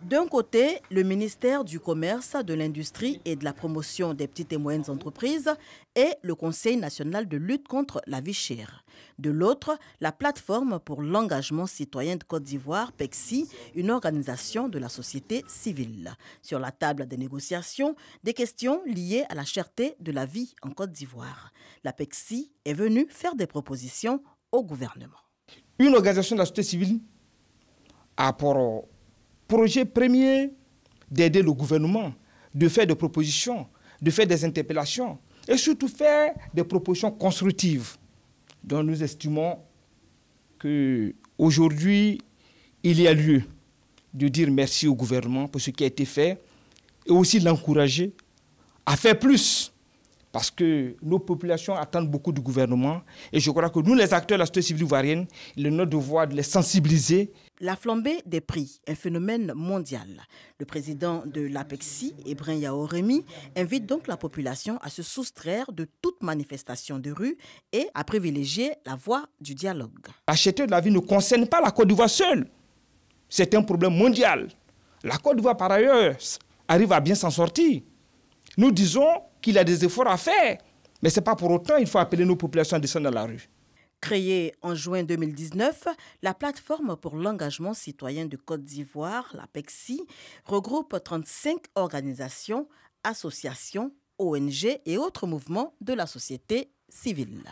D'un côté, le ministère du Commerce, de l'Industrie et de la Promotion des petites et moyennes entreprises et le Conseil national de lutte contre la vie chère. De l'autre, la plateforme pour l'engagement citoyen de Côte d'Ivoire, PECSI, une organisation de la société civile. Sur la table des négociations, des questions liées à la cherté de la vie en Côte d'Ivoire. La PECSI est venue faire des propositions au gouvernement. Une organisation de la société civile a pour projet premier d'aider le gouvernement, de faire des propositions, de faire des interpellations et surtout faire des propositions constructives. Donc nous estimons qu'aujourd'hui, il y a lieu de dire merci au gouvernement pour ce qui a été fait et aussi l'encourager à faire plus parce que nos populations attendent beaucoup du gouvernement et je crois que nous, les acteurs de la société civile ivoirienne, il est notre devoir de les sensibiliser. La flambée des prix, un phénomène mondial. Le président de l'APECSI, Ebrin Yaoremi, invite donc la population à se soustraire de toute manifestation de rue et à privilégier la voie du dialogue. La cherté de la vie ne concerne pas la Côte d'Ivoire seule. C'est un problème mondial. La Côte d'Ivoire, par ailleurs, arrive à bien s'en sortir. Nous disons qu'il y a des efforts à faire, mais ce n'est pas pour autant qu'il faut appeler nos populations à descendre dans la rue. Créée en juin 2019, la plateforme pour l'engagement citoyen de Côte d'Ivoire, la PECSI, regroupe 35 organisations, associations, ONG et autres mouvements de la société civile.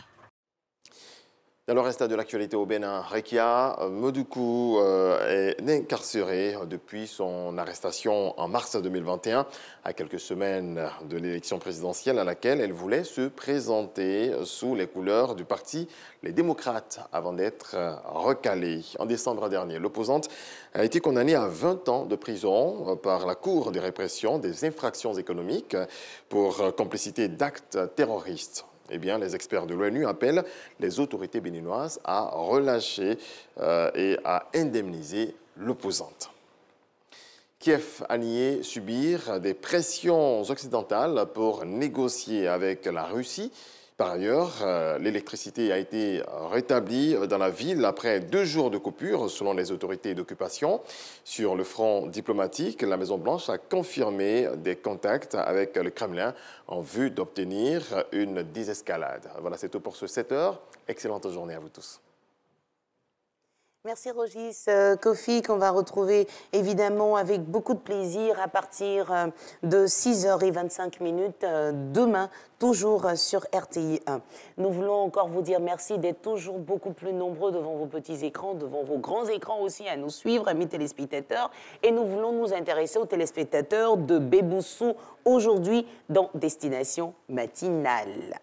Dans le reste de l'actualité au Bénin, Rekia Modoukou est incarcéré depuis son arrestation en mars 2021, à quelques semaines de l'élection présidentielle à laquelle elle voulait se présenter sous les couleurs du parti Les Démocrates avant d'être recalée. En décembre dernier, l'opposante a été condamnée à 20 ans de prison par la Cour de répression des infractions économiques pour complicité d'actes terroristes. Eh bien, les experts de l'ONU appellent les autorités béninoises à relâcher et à indemniser l'opposante. Kiev a nié subir des pressions occidentales pour négocier avec la Russie. Par ailleurs, l'électricité a été rétablie dans la ville après 2 jours de coupure, selon les autorités d'occupation. Sur le front diplomatique, la Maison-Blanche a confirmé des contacts avec le Kremlin en vue d'obtenir une désescalade. Voilà, c'est tout pour ce 7h. Excellente journée à vous tous. Merci Rogis. Kofi, qu'on va retrouver évidemment avec beaucoup de plaisir à partir de 6h25 demain, toujours sur RTI 1. Nous voulons encore vous dire merci d'être toujours beaucoup plus nombreux devant vos petits écrans, devant vos grands écrans aussi à nous suivre, amis téléspectateurs. Et nous voulons nous intéresser aux téléspectateurs de Béboussou aujourd'hui dans Destination Matinale.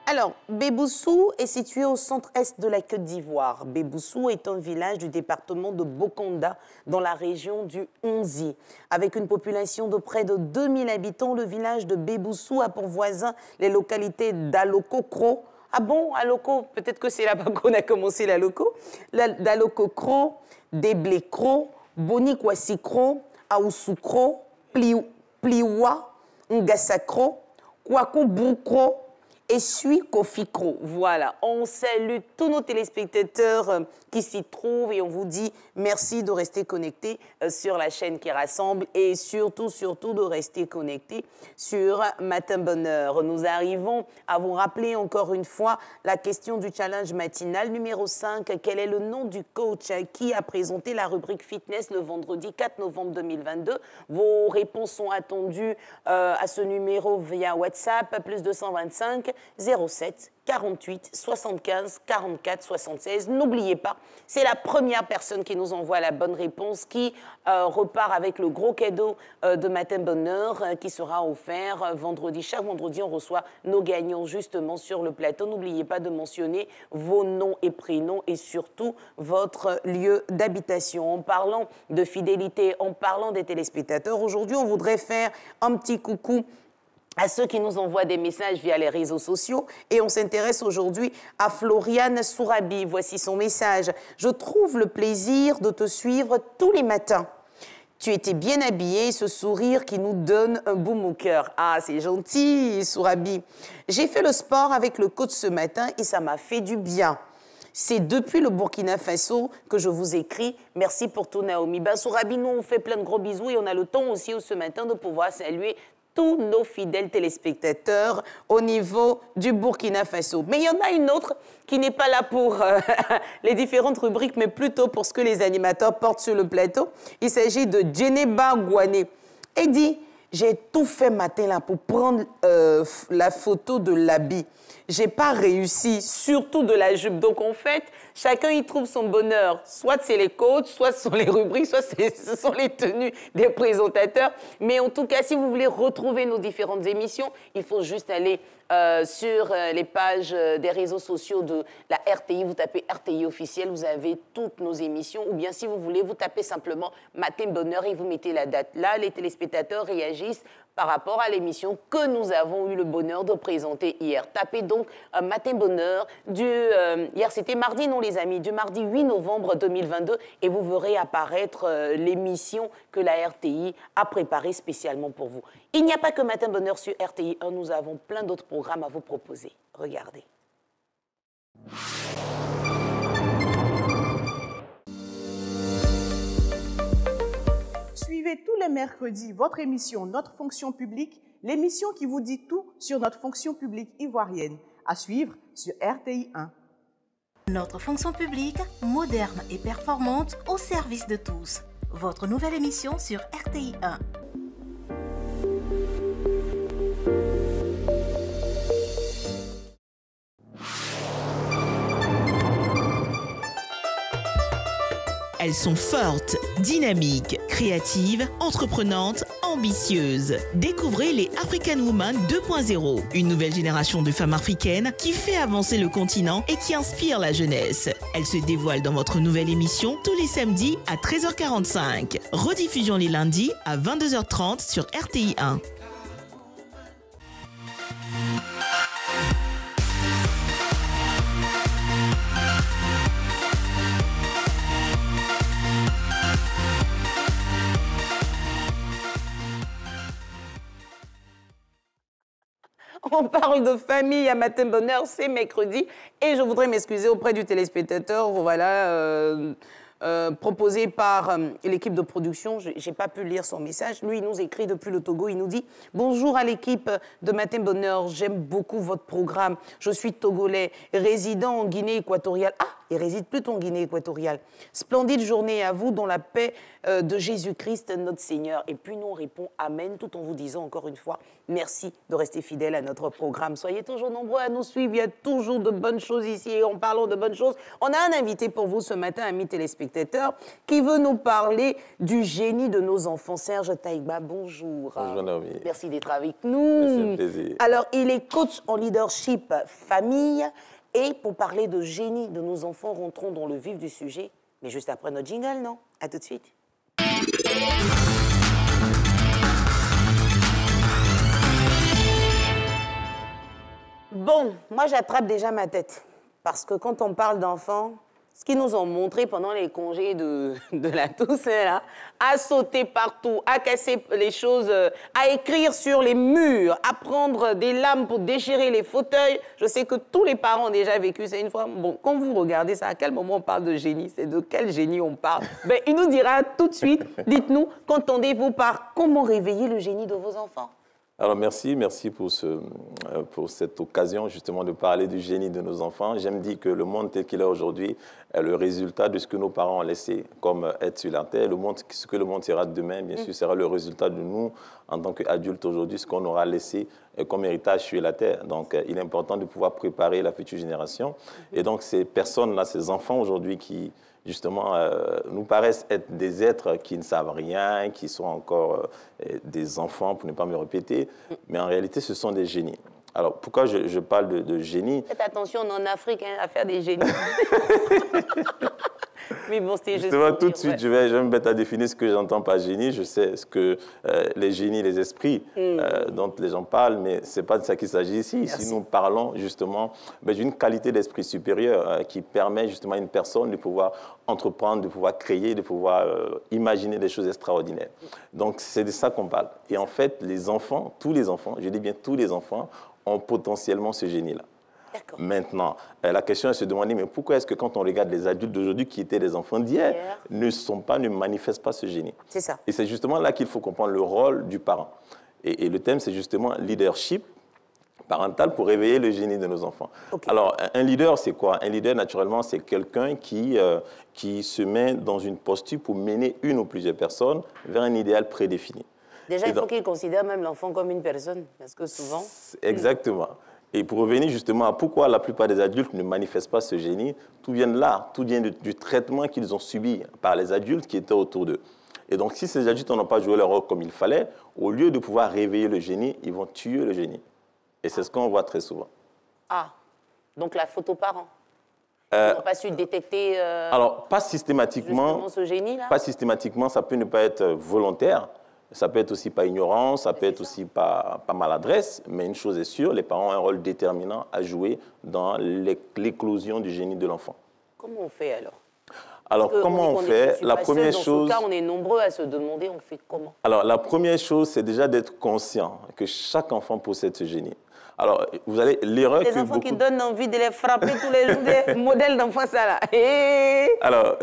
Alors, Béboussou est situé au centre-est de la Côte d'Ivoire. Béboussou est un village du département de Bokonda, dans la région du Onzi. Avec une population de près de 2000 habitants, le village de Béboussou a pour voisins les localités d'Aloko-Kro. Ah bon, Aloko, peut-être que c'est là-bas qu'on a commencé l'Aloko. D'Aloko-Kro, Deblé-Kro, Bonikwasi-Kro, Aoussou-Kro, Pliwa, Ngassa-Kro, Kwakou-Bou-Kro, et suis Kofi Kro. Voilà, on salue tous nos téléspectateurs qui s'y trouvent et on vous dit merci de rester connectés sur la chaîne qui rassemble et surtout de rester connectés sur Matin Bonheur. Nous arrivons à vous rappeler encore une fois la question du challenge matinal numéro 5. Quel est le nom du coach qui a présenté la rubrique fitness le vendredi 4 novembre 2022? Vos réponses sont attendues à ce numéro via WhatsApp, plus 225 07 48 75 44 76. N'oubliez pas, c'est la première personne qui nous envoie la bonne réponse qui repart avec le gros cadeau de Matin Bonheur qui sera offert vendredi. Chaque vendredi, on reçoit nos gagnants justement sur le plateau. N'oubliez pas de mentionner vos noms et prénoms et surtout votre lieu d'habitation. En parlant de fidélité, en parlant des téléspectateurs, aujourd'hui, on voudrait faire un petit coucou à ceux qui nous envoient des messages via les réseaux sociaux. Et on s'intéresse aujourd'hui à Floriane Sourabi. Voici son message. « Je trouve le plaisir de te suivre tous les matins. Tu étais bien habillée, ce sourire qui nous donne un baume au cœur. » Ah, c'est gentil, Sourabi. « J'ai fait le sport avec le coach ce matin et ça m'a fait du bien. C'est depuis le Burkina Faso que je vous écris. Merci pour tout, Naomi. » Ben, Sourabi, nous, on fait plein de gros bisous et on a le temps aussi ce matin de pouvoir saluer tous nos fidèles téléspectateurs au niveau du Burkina Faso. Mais il y en a une autre qui n'est pas là pour les différentes rubriques, mais plutôt pour ce que les animateurs portent sur le plateau. Il s'agit de Djeneba Gouané. Elle dit « J'ai tout fait matin là pour prendre la photo de l'habit. J'ai pas réussi, surtout de la jupe. » Donc en fait, chacun y trouve son bonheur. Soit c'est les coachs, soit ce sont les rubriques, soit ce sont les tenues des présentateurs. Mais en tout cas, si vous voulez retrouver nos différentes émissions, il faut juste aller sur les pages des réseaux sociaux de la RTI. Vous tapez RTI officiel, vous avez toutes nos émissions. Ou bien si vous voulez, vous tapez simplement Matin Bonheur et vous mettez la date. Là, les téléspectateurs réagissent par rapport à l'émission que nous avons eu le bonheur de présenter hier. Tapez donc Matin Bonheur hier c'était mardi, non les amis, du mardi 8 novembre 2022 et vous verrez apparaître l'émission que la RTI a préparée spécialement pour vous. Il n'y a pas que Matin Bonheur sur RTI 1, nous avons plein d'autres programmes à vous proposer. Regardez. Suivez tous les mercredis votre émission Notre fonction publique, l'émission qui vous dit tout sur notre fonction publique ivoirienne. À suivre sur RTI 1. Notre fonction publique, moderne et performante, au service de tous. Votre nouvelle émission sur RTI 1. Elles sont fortes, dynamiques, créatives, entreprenantes, ambitieuses. Découvrez les African Women 2.0, une nouvelle génération de femmes africaines qui fait avancer le continent et qui inspire la jeunesse. Elles se dévoilent dans votre nouvelle émission tous les samedis à 13h45. Rediffusion les lundis à 22h30 sur RTI 1. On parle de famille à Matin Bonheur, c'est mercredi. Et je voudrais m'excuser auprès du téléspectateur, voilà, proposé par l'équipe de production. Je n'ai pas pu lire son message. Lui, il nous écrit depuis le Togo. Il nous dit « Bonjour à l'équipe de Matin Bonheur. J'aime beaucoup votre programme. Je suis togolais, résident en Guinée équatoriale. » Ah, il réside plutôt en Guinée équatoriale. Splendide journée à vous dans la paix de Jésus-Christ, notre Seigneur. Et puis nous, on répond « Amen » tout en vous disant encore une fois « Merci de rester fidèle à notre programme. Soyez toujours nombreux à nous suivre. Il y a toujours de bonnes choses ici. Et en parlant de bonnes choses, on a un invité pour vous ce matin, amis téléspectateurs, qui veut nous parler du génie de nos enfants. Serge Taïgba, bonjour. Bonjour Naomi. Merci d'être avec nous. C'est un plaisir. Alors, il est coach en leadership famille. Et pour parler de génie de nos enfants, rentrons dans le vif du sujet. Mais juste après notre jingle, non? À tout de suite. Bon, moi j'attrape déjà ma tête. Parce que quand on parle d'enfants, ce qu'ils nous ont montré pendant les congés de la Toussaint, là, à sauter partout, à casser les choses, à écrire sur les murs, à prendre des lames pour déchirer les fauteuils. Je sais que tous les parents ont déjà vécu ça une fois. Bon, quand vous regardez ça, à quel moment on parle de génie? C'est de quel génie on parle? Ben, il nous dira tout de suite, dites-nous, qu'entendez-vous par comment réveiller le génie de vos enfants? Alors merci pour cette occasion justement de parler du génie de nos enfants. J'aime dire que le monde tel qu'il est aujourd'hui est le résultat de ce que nos parents ont laissé comme être sur la terre. Ce que le monde sera demain, bien sûr, sera le résultat de nous en tant qu'adultes aujourd'hui, ce qu'on aura laissé comme héritage sur la terre. Donc il est important de pouvoir préparer la future génération. Et donc ces personnes-là, ces enfants aujourd'hui qui justement, nous paraissent être des êtres qui ne savent rien, qui sont encore des enfants, pour ne pas me répéter, mais en réalité, ce sont des génies. Alors, pourquoi je parle de génie? Faites attention, on est en Afrique à faire des génies. Mais bon, c'était juste. Tout de suite, je vais me mettre à définir ce que j'entends par génie. Je sais ce que les génies, les esprits dont les gens parlent, mais ce n'est pas de ça qu'il s'agit ici. Merci. Ici, nous parlons justement d'une qualité d'esprit supérieur qui permet justement à une personne de pouvoir entreprendre, de pouvoir créer, de pouvoir imaginer des choses extraordinaires. Donc, c'est de ça qu'on parle. Et en fait, les enfants, tous les enfants, je dis bien tous les enfants, ont potentiellement ce génie-là. Maintenant, la question est de se demander, mais pourquoi est-ce que quand on regarde les adultes d'aujourd'hui qui étaient des enfants d'hier, ne manifestent pas ce génie? C'est ça. Et c'est justement là qu'il faut comprendre le rôle du parent. Et le thème, c'est justement leadership parental pour réveiller le génie de nos enfants. Okay. Alors, un leader, c'est quoi? Un leader, naturellement, c'est quelqu'un qui se met dans une posture pour mener une ou plusieurs personnes vers un idéal prédéfini. Déjà, il faut qu'il considère même l'enfant comme une personne, parce que souvent... Exactement. Et pour revenir justement à pourquoi la plupart des adultes ne manifestent pas ce génie, tout vient de là, tout vient du traitement qu'ils ont subi par les adultes qui étaient autour d'eux. Et donc, si ces adultes n'ont pas joué leur rôle comme il fallait, au lieu de pouvoir réveiller le génie, ils vont tuer le génie. Et c'est ce qu'on voit très souvent. Ah, donc la faute aux parents. Ils n'ont pas su détecter alors, pas systématiquement, ce génie-là? Pas systématiquement, ça peut ne pas être volontaire. Ça peut être aussi par ignorance, ça peut être aussi par maladresse, mais une chose est sûre, les parents ont un rôle déterminant à jouer dans l'éclosion du génie de l'enfant. Comment on fait alors? Alors, comment on fait? La première chose... Dans ce cas, on est nombreux à se demander, on fait comment? Alors, la première chose, c'est déjà d'être conscient que chaque enfant possède ce génie. Alors, vous allez l'erreur que des enfants qui donnent envie de les frapper tous les jours, des modèles d'enfants, ça là. Alors,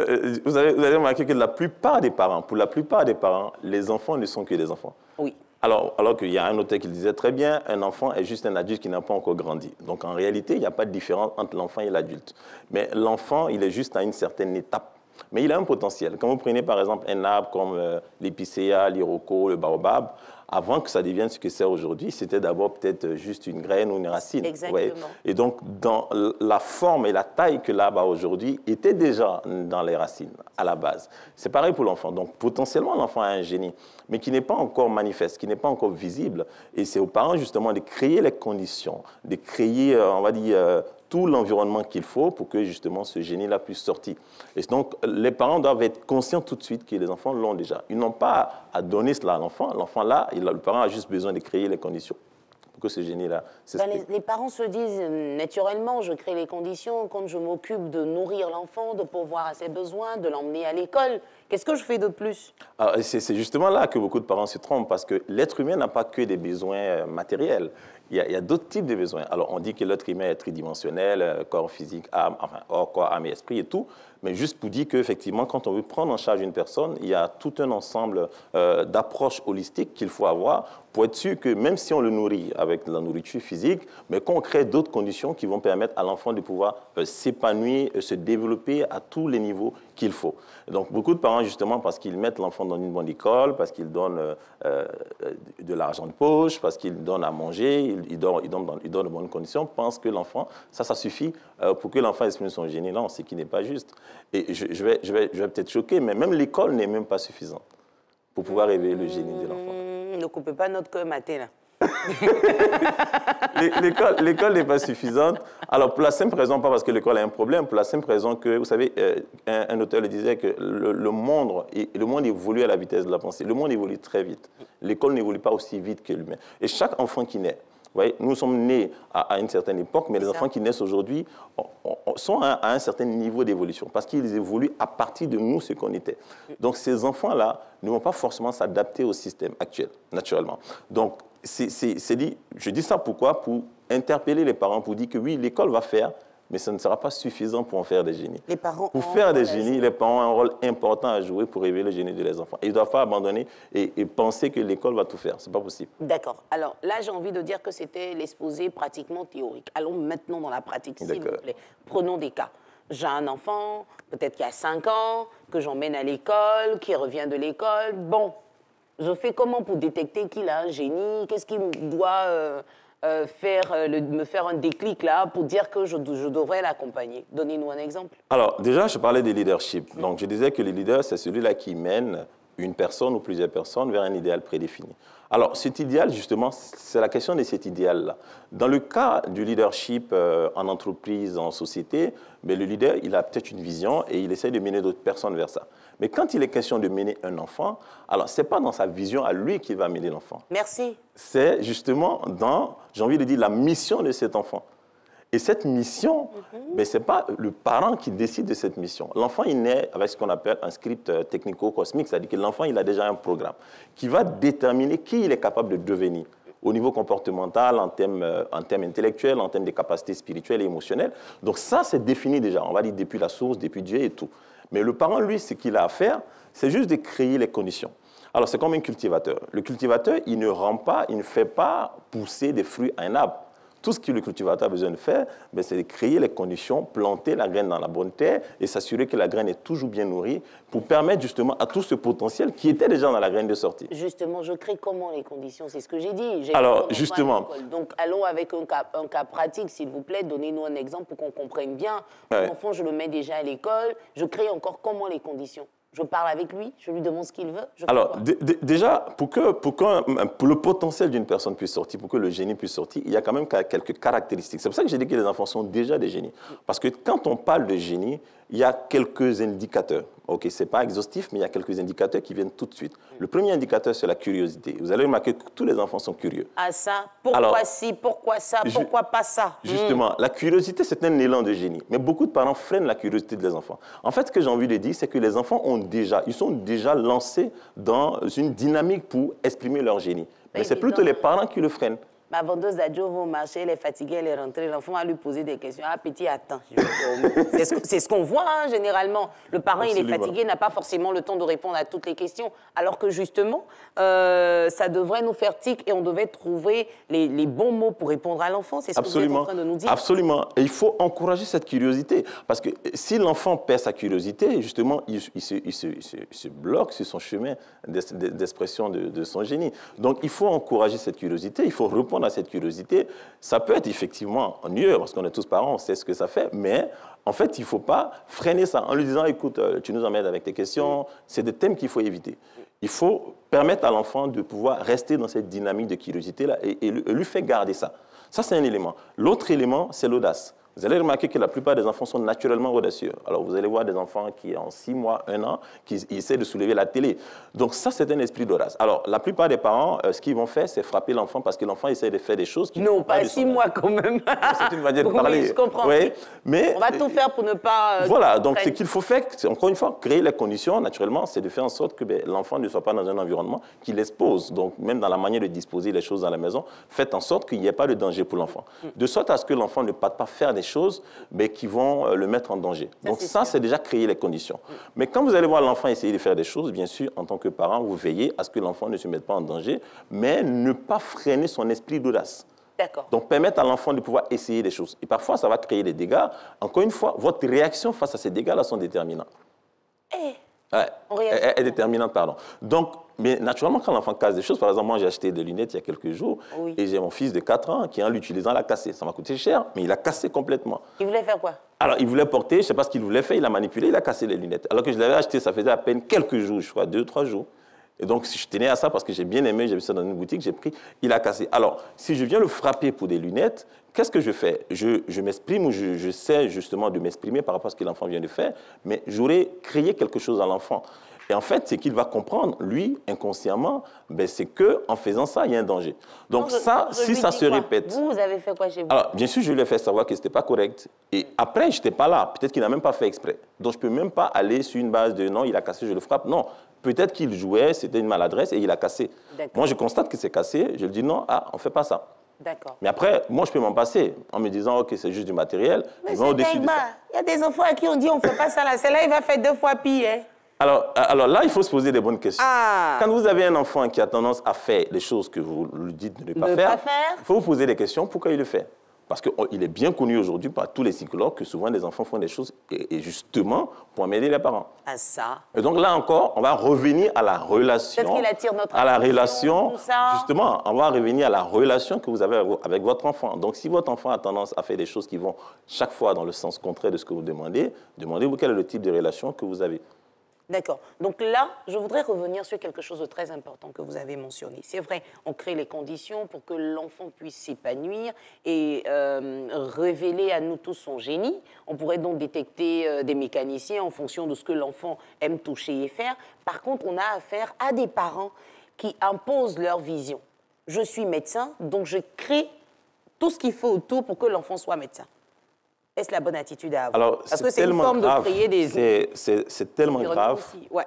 vous allez remarquer que la plupart des parents, pour la plupart des parents, les enfants ne sont que des enfants. Oui. Alors qu'il y a un auteur qui le disait très bien, un enfant est juste un adulte qui n'a pas encore grandi. Donc, en réalité, il n'y a pas de différence entre l'enfant et l'adulte. Mais l'enfant, il est juste à une certaine étape. Mais il a un potentiel. Quand vous prenez par exemple un arbre comme l'épicéa, l'iroko, le baobab, avant que ça devienne ce que c'est aujourd'hui, c'était d'abord peut-être juste une graine ou une racine. Exactement. Ouais. Et donc, dans la forme et la taille que l'arbre a aujourd'hui était déjà dans les racines, à la base. C'est pareil pour l'enfant. Donc, potentiellement, l'enfant a un génie, mais qui n'est pas encore manifeste, qui n'est pas encore visible. Et c'est aux parents, justement, de créer les conditions, de créer, on va dire, tout l'environnement qu'il faut pour que, justement, ce génie-là puisse sortir. Et donc, les parents doivent être conscients tout de suite que les enfants l'ont déjà. Ils n'ont pas à donner cela à l'enfant. L'enfant, là, le parent a juste besoin de créer les conditions pour que ce génie-là s'exprime. Les parents se disent, naturellement, je crée les conditions quand je m'occupe de nourrir l'enfant, de pourvoir à ses besoins, de l'emmener à l'école. Qu'est-ce que je fais de plus? C'est justement là que beaucoup de parents se trompent, parce que l'être humain n'a pas que des besoins matériels. Il y a d'autres types de besoins. Alors, on dit que l'être humain est tridimensionnel, corps physique, âme, enfin, corps, âme et esprit et tout, mais juste pour dire qu'effectivement, quand on veut prendre en charge une personne, il y a tout un ensemble d'approches holistiques qu'il faut avoir pour être sûr que même si on le nourrit avec de la nourriture physique, mais qu'on crée d'autres conditions qui vont permettre à l'enfant de pouvoir s'épanouir, se développer à tous les niveaux qu'il faut. Donc, beaucoup de parents, justement, parce qu'ils mettent l'enfant dans une bonne école, parce qu'ils donnent de l'argent de poche, parce qu'ils donnent à manger, ils donnent de bonnes conditions, pensent que l'enfant, ça suffit pour que l'enfant exprime son génie. Non, c'est qui n'est pas juste. Et je vais peut-être choquer, mais même l'école n'est même pas suffisante pour pouvoir réveiller le génie de l'enfant. Ne coupez pas notre cœur matin, là. L'école n'est pas suffisante. Alors, pour la simple raison, pas parce que l'école a un problème, pour la simple raison que, vous savez, un auteur le disait que le monde évolue à la vitesse de la pensée. Le monde évolue très vite. L'école n'évolue pas aussi vite que l'humain. Et chaque enfant qui naît, vous voyez, nous sommes nés à une certaine époque, mais les enfants qui naissent aujourd'hui sont à un certain niveau d'évolution, parce qu'ils évoluent à partir de nous, ce qu'on était. Donc, ces enfants-là ne vont pas forcément s'adapter au système actuel, naturellement. Donc, je dis ça pourquoi? Pour interpeller les parents, pour dire que oui, l'école va faire, mais ça ne sera pas suffisant pour en faire des génies. Pour faire des génies, les parents ont un rôle important à jouer pour révéler le génie de leurs enfants. Ils ne doivent pas abandonner et penser que l'école va tout faire. Ce n'est pas possible. D'accord. Alors là, j'ai envie de dire que c'était l'exposé pratiquement théorique. Allons maintenant dans la pratique, s'il vous plaît. Prenons des cas. J'ai un enfant, peut-être qui a 5 ans, que j'emmène à l'école, qui revient de l'école. Bon, je fais comment pour détecter qu'il a un génie? Qu'est-ce qu'il doit... me faire un déclic là pour dire que je devrais l'accompagner. Donnez-nous un exemple. Alors, déjà, je parlais de leadership. Donc, je disais que le leader, c'est celui-là qui mène une personne ou plusieurs personnes vers un idéal prédéfini. Alors, cet idéal, justement, c'est la question de cet idéal-là. Dans le cas du leadership en entreprise, en société, mais le leader, il a peut-être une vision et il essaie de mener d'autres personnes vers ça. Mais quand il est question de mener un enfant, alors ce n'est pas dans sa vision à lui qu'il va mener l'enfant. Merci. C'est justement dans, j'ai envie de dire, la mission de cet enfant. Et cette mission, mais ce n'est pas le parent qui décide de cette mission. L'enfant, il naît avec ce qu'on appelle un script technico-cosmique, c'est-à-dire que l'enfant, il a déjà un programme qui va déterminer qui il est capable de devenir au niveau comportemental, en termes intellectuels, en termes de capacités spirituelles et émotionnelles. Donc ça, c'est défini déjà, on va dire depuis la source, depuis Dieu et tout. Mais le parent, lui, ce qu'il a à faire, c'est juste de créer les conditions. Alors, c'est comme un cultivateur. Le cultivateur, il ne fait pas pousser des fruits à un arbre. Tout ce que le cultivateur a besoin de faire, c'est de créer les conditions, planter la graine dans la bonne terre et s'assurer que la graine est toujours bien nourrie pour permettre justement à tout ce potentiel qui était déjà dans la graine de sortir. Justement, je crée comment les conditions? C'est ce que j'ai dit. Alors, justement. Donc, allons avec un cas pratique, s'il vous plaît. Donnez-nous un exemple pour qu'on comprenne bien. Mon enfant, je le mets déjà à l'école. Je crée encore comment les conditions? Je parle avec lui, je lui demande ce qu'il veut. Alors, déjà, pour le potentiel d'une personne puisse sortir, pour que le génie puisse sortir, il y a quand même quelques caractéristiques. C'est pour ça que j'ai dit que les enfants sont déjà des génies. Parce que quand on parle de génie, il y a quelques indicateurs. OK, ce n'est pas exhaustif, mais il y a quelques indicateurs qui viennent tout de suite. Le premier indicateur, c'est la curiosité. Vous allez remarquer que tous les enfants sont curieux. Ah ça, pourquoi ci, pourquoi ça, pourquoi pas ça? Justement, la curiosité, c'est un élan de génie. Mais beaucoup de parents freinent la curiosité des enfants. En fait, ce que j'ai envie de dire, c'est que les enfants ils sont déjà lancés dans une dynamique pour exprimer leur génie. Mais c'est plutôt les parents qui le freinent. Ma vendeuse d'adjo va au marché, elle est fatiguée, elle est rentrée, l'enfant va lui poser des questions. Ah, petit, attends. C'est ce qu'on voit, hein, généralement. Le parent, il est fatigué, n'a pas forcément le temps de répondre à toutes les questions. Alors que, justement, ça devrait nous faire tic et on devait trouver les bons mots pour répondre à l'enfant. C'est ce que vous êtes en train de nous dire. Absolument. Et il faut encourager cette curiosité. Parce que si l'enfant perd sa curiosité, justement, il se bloque sur son chemin d'expression de son génie. Donc, il faut encourager cette curiosité, il faut répondre à cette curiosité. Ça peut être effectivement ennuyeux, parce qu'on est tous parents, on sait ce que ça fait, mais en fait, il ne faut pas freiner ça en lui disant, écoute, tu nous emmènes avec tes questions, c'est des thèmes qu'il faut éviter. Il faut permettre à l'enfant de pouvoir rester dans cette dynamique de curiosité-là et lui faire garder ça. Ça, c'est un élément. L'autre élément, c'est l'audace. Vous allez remarquer que la plupart des enfants sont naturellement audacieux. Alors, vous allez voir des enfants qui, en 6 mois, 1 an, qui essaient de soulever la télé. Donc, ça, c'est un esprit d'audace. Alors, la plupart des parents, ce qu'ils vont faire, c'est frapper l'enfant parce que l'enfant essaie de faire des choses qui... Non, pas 6 mois quand même. C'est une manière de parler. Oui, je comprends. Oui, mais... On va tout faire pour ne pas... Voilà, donc ce qu'il faut faire, c'est encore une fois, créer les conditions, naturellement, c'est de faire en sorte que l'enfant ne soit pas dans un environnement qui l'expose. Donc, même dans la manière de disposer les choses dans la maison, faites en sorte qu'il n'y ait pas de danger pour l'enfant. De sorte à ce que l'enfant ne parte pas faire des choses qui vont le mettre en danger. Donc ça, c'est déjà créer les conditions. Mais quand vous allez voir l'enfant essayer de faire des choses, bien sûr, en tant que parent, vous veillez à ce que l'enfant ne se mette pas en danger, mais ne pas freiner son esprit d'audace. D'accord. Donc permettre à l'enfant de pouvoir essayer des choses. Et parfois, ça va créer des dégâts. Encore une fois, votre réaction face à ces dégâts-là sont déterminants. Est déterminante, pardon. Donc, mais naturellement, quand l'enfant casse des choses, par exemple, moi, j'ai acheté des lunettes il y a quelques jours, et j'ai mon fils de 4 ans qui, en l'utilisant, l'a cassé. Ça m'a coûté cher, mais il a cassé complètement. Il voulait faire quoi? Alors, il voulait porter, je ne sais pas ce qu'il voulait faire, il a manipulé, il a cassé les lunettes. Alors que je l'avais acheté, ça faisait à peine quelques jours, je crois, 2-3 jours. Et donc, je tenais à ça parce que j'ai bien aimé, j'ai vu ça dans une boutique, j'ai pris, il a cassé. Alors, si je viens le frapper pour des lunettes, qu'est-ce que je fais? Je m'exprime ou je sais justement de m'exprimer par rapport à ce que l'enfant vient de faire, mais j'aurais créé quelque chose à l'enfant. Et en fait, c'est qu'il va comprendre, lui, inconsciemment, c'est qu'en faisant ça, il y a un danger. Donc ça, si ça se répète... Vous avez fait quoi chez vous? Alors, bien sûr, je lui ai fait savoir que ce n'était pas correct. Et après, je n'étais pas là. Peut-être qu'il n'a même pas fait exprès. Donc, je ne peux même pas aller sur une base de « non, il a cassé, je le frappe ». Non, peut-être qu'il jouait, c'était une maladresse et il a cassé. Moi, je constate que c'est cassé. Je lui dis « non, on ne fait pas ça ». Mais après, moi, je peux m'en passer en me disant « ok, c'est juste du matériel ». Mais c'est il y a des enfants à qui on dit « on ne fait pas ça là ». Celle-là, il va faire 2 fois pire. Hein. Alors là, il faut se poser des bonnes questions. Quand vous avez un enfant qui a tendance à faire les choses que vous lui dites de ne pas faire, il faut vous poser des questions. Pourquoi il le fait? Parce qu'il est bien connu aujourd'hui par tous les psychologues que souvent les enfants font des choses et justement pour amener les parents. Ah ça. Et donc là encore, on va revenir à la relation. Peut-être qu'il attire notre à la relation, tout ça. justement, on va revenir à la relation que vous avez avec votre enfant. Donc si votre enfant a tendance à faire des choses qui vont chaque fois dans le sens contraire de ce que vous demandez, demandez-vous quel est le type de relation que vous avez. D'accord. Donc là, je voudrais revenir sur quelque chose de très important que vous avez mentionné. C'est vrai, on crée les conditions pour que l'enfant puisse s'épanouir et révéler à nous tous son génie. On pourrait donc détecter des mécaniciens en fonction de ce que l'enfant aime toucher et faire. Par contre, on a affaire à des parents qui imposent leur vision. Je suis médecin, donc je crée tout ce qu'il faut autour pour que l'enfant soit médecin. Est-ce la bonne attitude à avoir? Alors, parce que c'est une forme grave. de créer des... C'est tellement grave.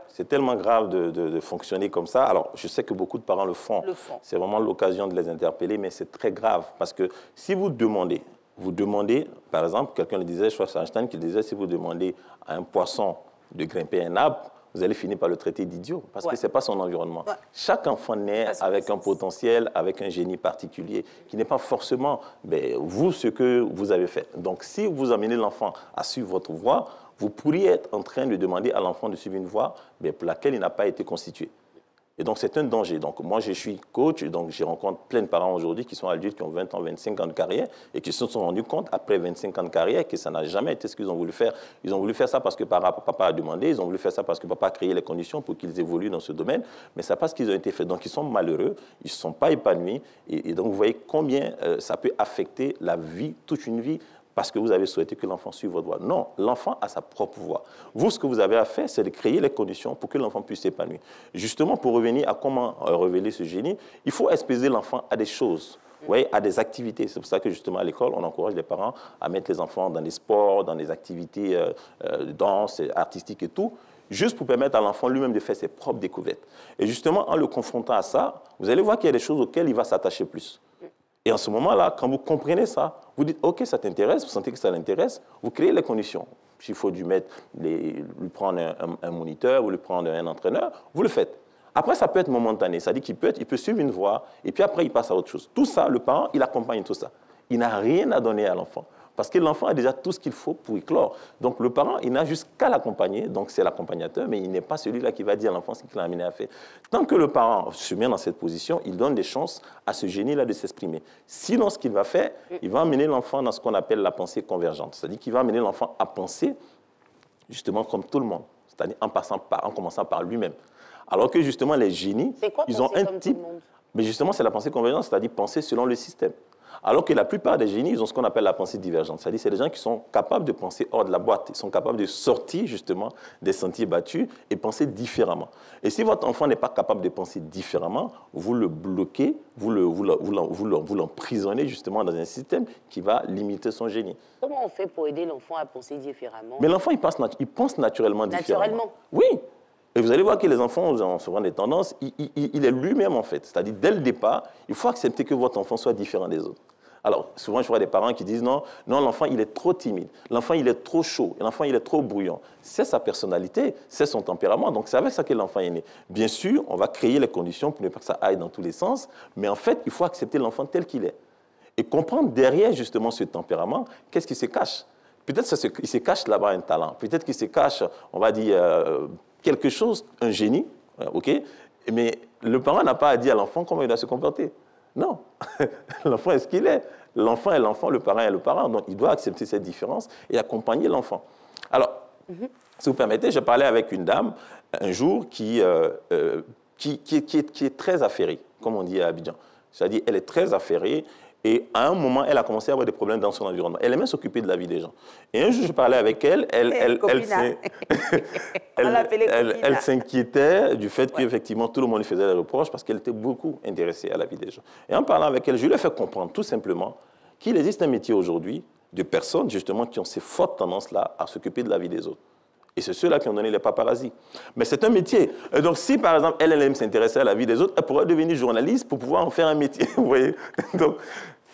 C'est tellement grave de fonctionner comme ça. Alors, je sais que beaucoup de parents le font. C'est vraiment l'occasion de les interpeller, mais c'est très grave. Parce que si vous demandez, par exemple, quelqu'un le disait, je crois que c'est Einstein qui le disait, si vous demandez à un poisson de grimper un arbre, vous allez finir par le traiter d'idiot, parce que ce n'est pas son environnement. Chaque enfant naît avec un potentiel, avec un génie particulier, qui n'est pas forcément, vous, ce que vous avez fait. Donc, si vous amenez l'enfant à suivre votre voie, vous pourriez être en train de demander à l'enfant de suivre une voie pour laquelle il n'a pas été constitué. Et donc, c'est un danger. Donc, moi, je suis coach, donc je rencontre plein de parents aujourd'hui qui sont adultes, qui ont 20 ans, 25 ans de carrière, et qui se sont rendus compte, après 25 ans de carrière, que ça n'a jamais été ce qu'ils ont voulu faire. Ils ont voulu faire ça parce que papa a demandé, ils ont voulu faire ça parce que papa a créé les conditions pour qu'ils évoluent dans ce domaine, mais ce n'est pas ce qu'ils ont été faits. Donc, ils sont malheureux, ils ne sont pas épanouis, et donc, vous voyez combien ça peut affecter la vie, toute une vie, parce que vous avez souhaité que l'enfant suive votre voie. Non, l'enfant a sa propre voie. Vous, ce que vous avez à faire, c'est de créer les conditions pour que l'enfant puisse s'épanouir. Justement, pour revenir à comment révéler ce génie, il faut exposer l'enfant à des choses, à des activités. C'est pour ça que, justement, à l'école, on encourage les parents à mettre les enfants dans des sports, dans des activités de danse, artistiques et tout, juste pour permettre à l'enfant lui-même de faire ses propres découvertes. Et justement, en le confrontant à ça, vous allez voir qu'il y a des choses auxquelles il va s'attacher plus. Et en ce moment-là, quand vous comprenez ça, vous dites, OK, ça t'intéresse, vous sentez que ça l'intéresse, vous créez les conditions. S'il faut lui prendre un moniteur ou lui prendre un entraîneur, vous le faites. Après, ça peut être momentané, c'est-à-dire qu'il peut suivre une voie, et puis après, il passe à autre chose. Tout ça, le parent, il accompagne tout ça. Il n'a rien à donner à l'enfant, parce que l'enfant a déjà tout ce qu'il faut pour éclore. Donc, le parent, il n'a juste qu'à l'accompagner, donc c'est l'accompagnateur, mais il n'est pas celui-là qui va dire à l'enfant ce qu'il a amené à faire. Tant que le parent se met dans cette position, il donne des chances à ce génie-là de s'exprimer. Sinon, ce qu'il va faire, il va amener l'enfant dans ce qu'on appelle la pensée convergente, c'est-à-dire qu'il va amener l'enfant à penser, justement, comme tout le monde, c'est-à-dire en commençant par lui-même. Alors que justement, les génies, ils ont un type. Mais justement, c'est la pensée convergente, c'est-à-dire penser selon le système. Alors que la plupart des génies, ils ont ce qu'on appelle la pensée divergente. C'est-à-dire c'est des gens qui sont capables de penser hors de la boîte. Ils sont capables de sortir justement des sentiers battus et penser différemment. Et si votre enfant n'est pas capable de penser différemment, vous le bloquez, vous l'emprisonnez justement dans un système qui va limiter son génie. Comment on fait pour aider l'enfant à penser différemment? Mais l'enfant, il pense naturellement différemment. Oui. Et vous allez voir que les enfants ont souvent des tendances, il est lui-même en fait. C'est-à-dire, dès le départ, il faut accepter que votre enfant soit différent des autres. Alors, souvent, je vois des parents qui disent non, l'enfant, il est trop timide, l'enfant, il est trop chaud, l'enfant, il est trop bruyant. C'est sa personnalité, c'est son tempérament, donc c'est avec ça que l'enfant est né. Bien sûr, on va créer les conditions pour ne pas que ça aille dans tous les sens, mais en fait, il faut accepter l'enfant tel qu'il est. Et comprendre derrière, justement, ce tempérament, qu'est-ce qui se cache? Peut-être qu'il se cache là-bas un talent, peut-être qu'il se cache, on va dire, quelque chose, un génie, ok? Mais le parent n'a pas à dire à l'enfant comment il doit se comporter. Non, l'enfant est ce qu'il est. L'enfant est l'enfant, le parent est le parent. Donc, il doit accepter cette différence et accompagner l'enfant. Alors, si vous permettez, je parlais avec une dame un jour qui est très affairée, comme on dit à Abidjan. C'est-à-dire, elle est très affairée. Et à un moment, elle a commencé à avoir des problèmes dans son environnement. Elle aimait s'occuper de la vie des gens. Et un jour, je parlais avec elle. Elle s'inquiétait du fait qu'effectivement, tout le monde lui faisait des reproches parce qu'elle était beaucoup intéressée à la vie des gens. Et en parlant avec elle, je lui ai fait comprendre tout simplement qu'il existe un métier aujourd'hui de personnes, justement, qui ont ces fortes tendances-là à s'occuper de la vie des autres. Et c'est ceux-là qui ont donné les paparazzis. Mais c'est un métier. Et donc, si, par exemple, elle aime s'intéresser à la vie des autres, elle pourrait devenir journaliste pour pouvoir en faire un métier. Vous voyez? Donc,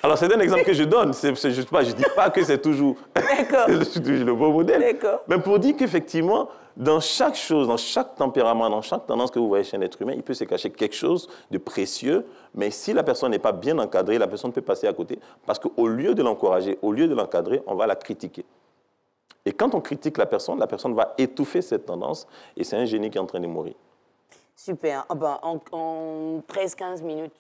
alors, c'est un exemple que je donne. Je ne dis pas que c'est toujours le beau modèle. Mais pour dire qu'effectivement, dans chaque chose, dans chaque tempérament, dans chaque tendance que vous voyez chez un être humain, il peut se cacher quelque chose de précieux. Mais si la personne n'est pas bien encadrée, la personne peut passer à côté. Parce qu'au lieu de l'encourager, au lieu de l'encadrer, on va la critiquer. Et quand on critique la personne va étouffer cette tendance. Et c'est un génie qui est en train de mourir. Super. En 13-15 minutes,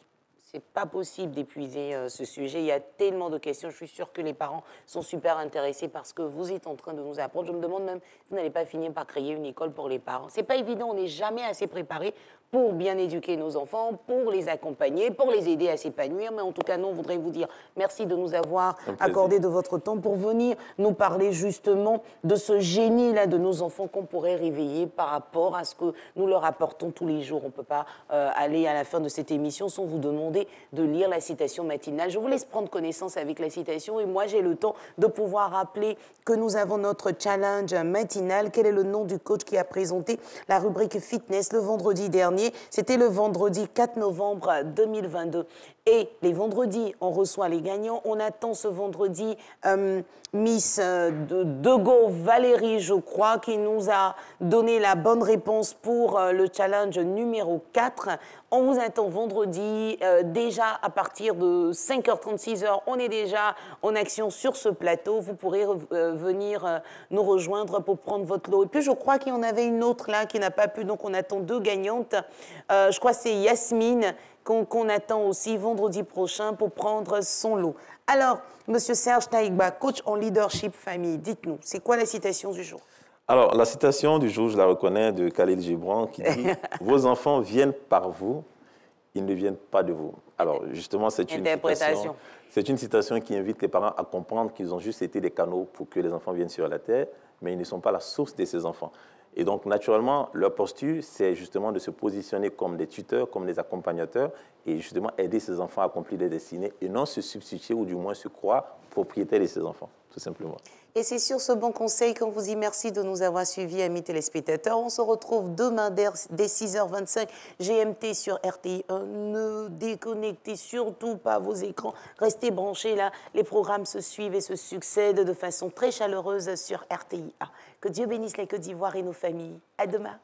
c'est pas possible d'épuiser ce sujet. Il y a tellement de questions. Je suis sûre que les parents sont super intéressés par ce que vous êtes en train de nous apprendre. Je me demande même si vous n'allez pas finir par créer une école pour les parents. C'est pas évident. On n'est jamais assez préparé pour bien éduquer nos enfants, pour les accompagner, pour les aider à s'épanouir. Mais en tout cas, nous, on voudrait vous dire merci de nous avoir accordé de votre temps pour venir nous parler justement de ce génie-là de nos enfants qu'on pourrait réveiller par rapport à ce que nous leur apportons tous les jours. On ne peut pas aller à la fin de cette émission sans vous demander de lire la citation matinale. Je vous laisse prendre connaissance avec la citation et moi, j'ai le temps de pouvoir rappeler que nous avons notre challenge matinal. Quel est le nom du coach qui a présenté la rubrique fitness le vendredi dernier? C'était le vendredi 4 novembre 2022. Et les vendredis, on reçoit les gagnants. On attend ce vendredi Miss Dego Valérie, je crois, qui nous a donné la bonne réponse pour le challenge numéro 4. On vous attend vendredi, déjà à partir de 5h30, 6h. On est déjà en action sur ce plateau. Vous pourrez venir nous rejoindre pour prendre votre lot. Et puis, je crois qu'il y en avait une autre là qui n'a pas pu, donc on attend 2 gagnantes. Je crois que c'est Yasmine qu'on attend aussi vendredi prochain pour prendre son lot. Alors, Monsieur Serge Taïgba, coach en leadership famille, dites-nous, c'est quoi la citation du jour? Alors, la citation du jour, je la reconnais, de Khalil Gibran, qui dit « Vos enfants viennent par vous, ils ne viennent pas de vous ». Alors, justement, c'est une citation qui invite les parents à comprendre qu'ils ont juste été des canaux pour que les enfants viennent sur la terre, mais ils ne sont pas la source de ces enfants. Et donc, naturellement, leur posture, c'est justement de se positionner comme des tuteurs, comme des accompagnateurs, et justement aider ces enfants à accomplir des destinées, et non se substituer ou du moins se croire propriétaire de ces enfants. tout simplement. Et c'est sur ce bon conseil qu'on vous dit merci de nous avoir suivis, amis téléspectateurs. On se retrouve demain dès 6h25 GMT sur RTI 1. Ne déconnectez surtout pas vos écrans. Restez branchés là. Les programmes se suivent et se succèdent de façon très chaleureuse sur RTI 1. Que Dieu bénisse la Côte d'Ivoire et nos familles. À demain.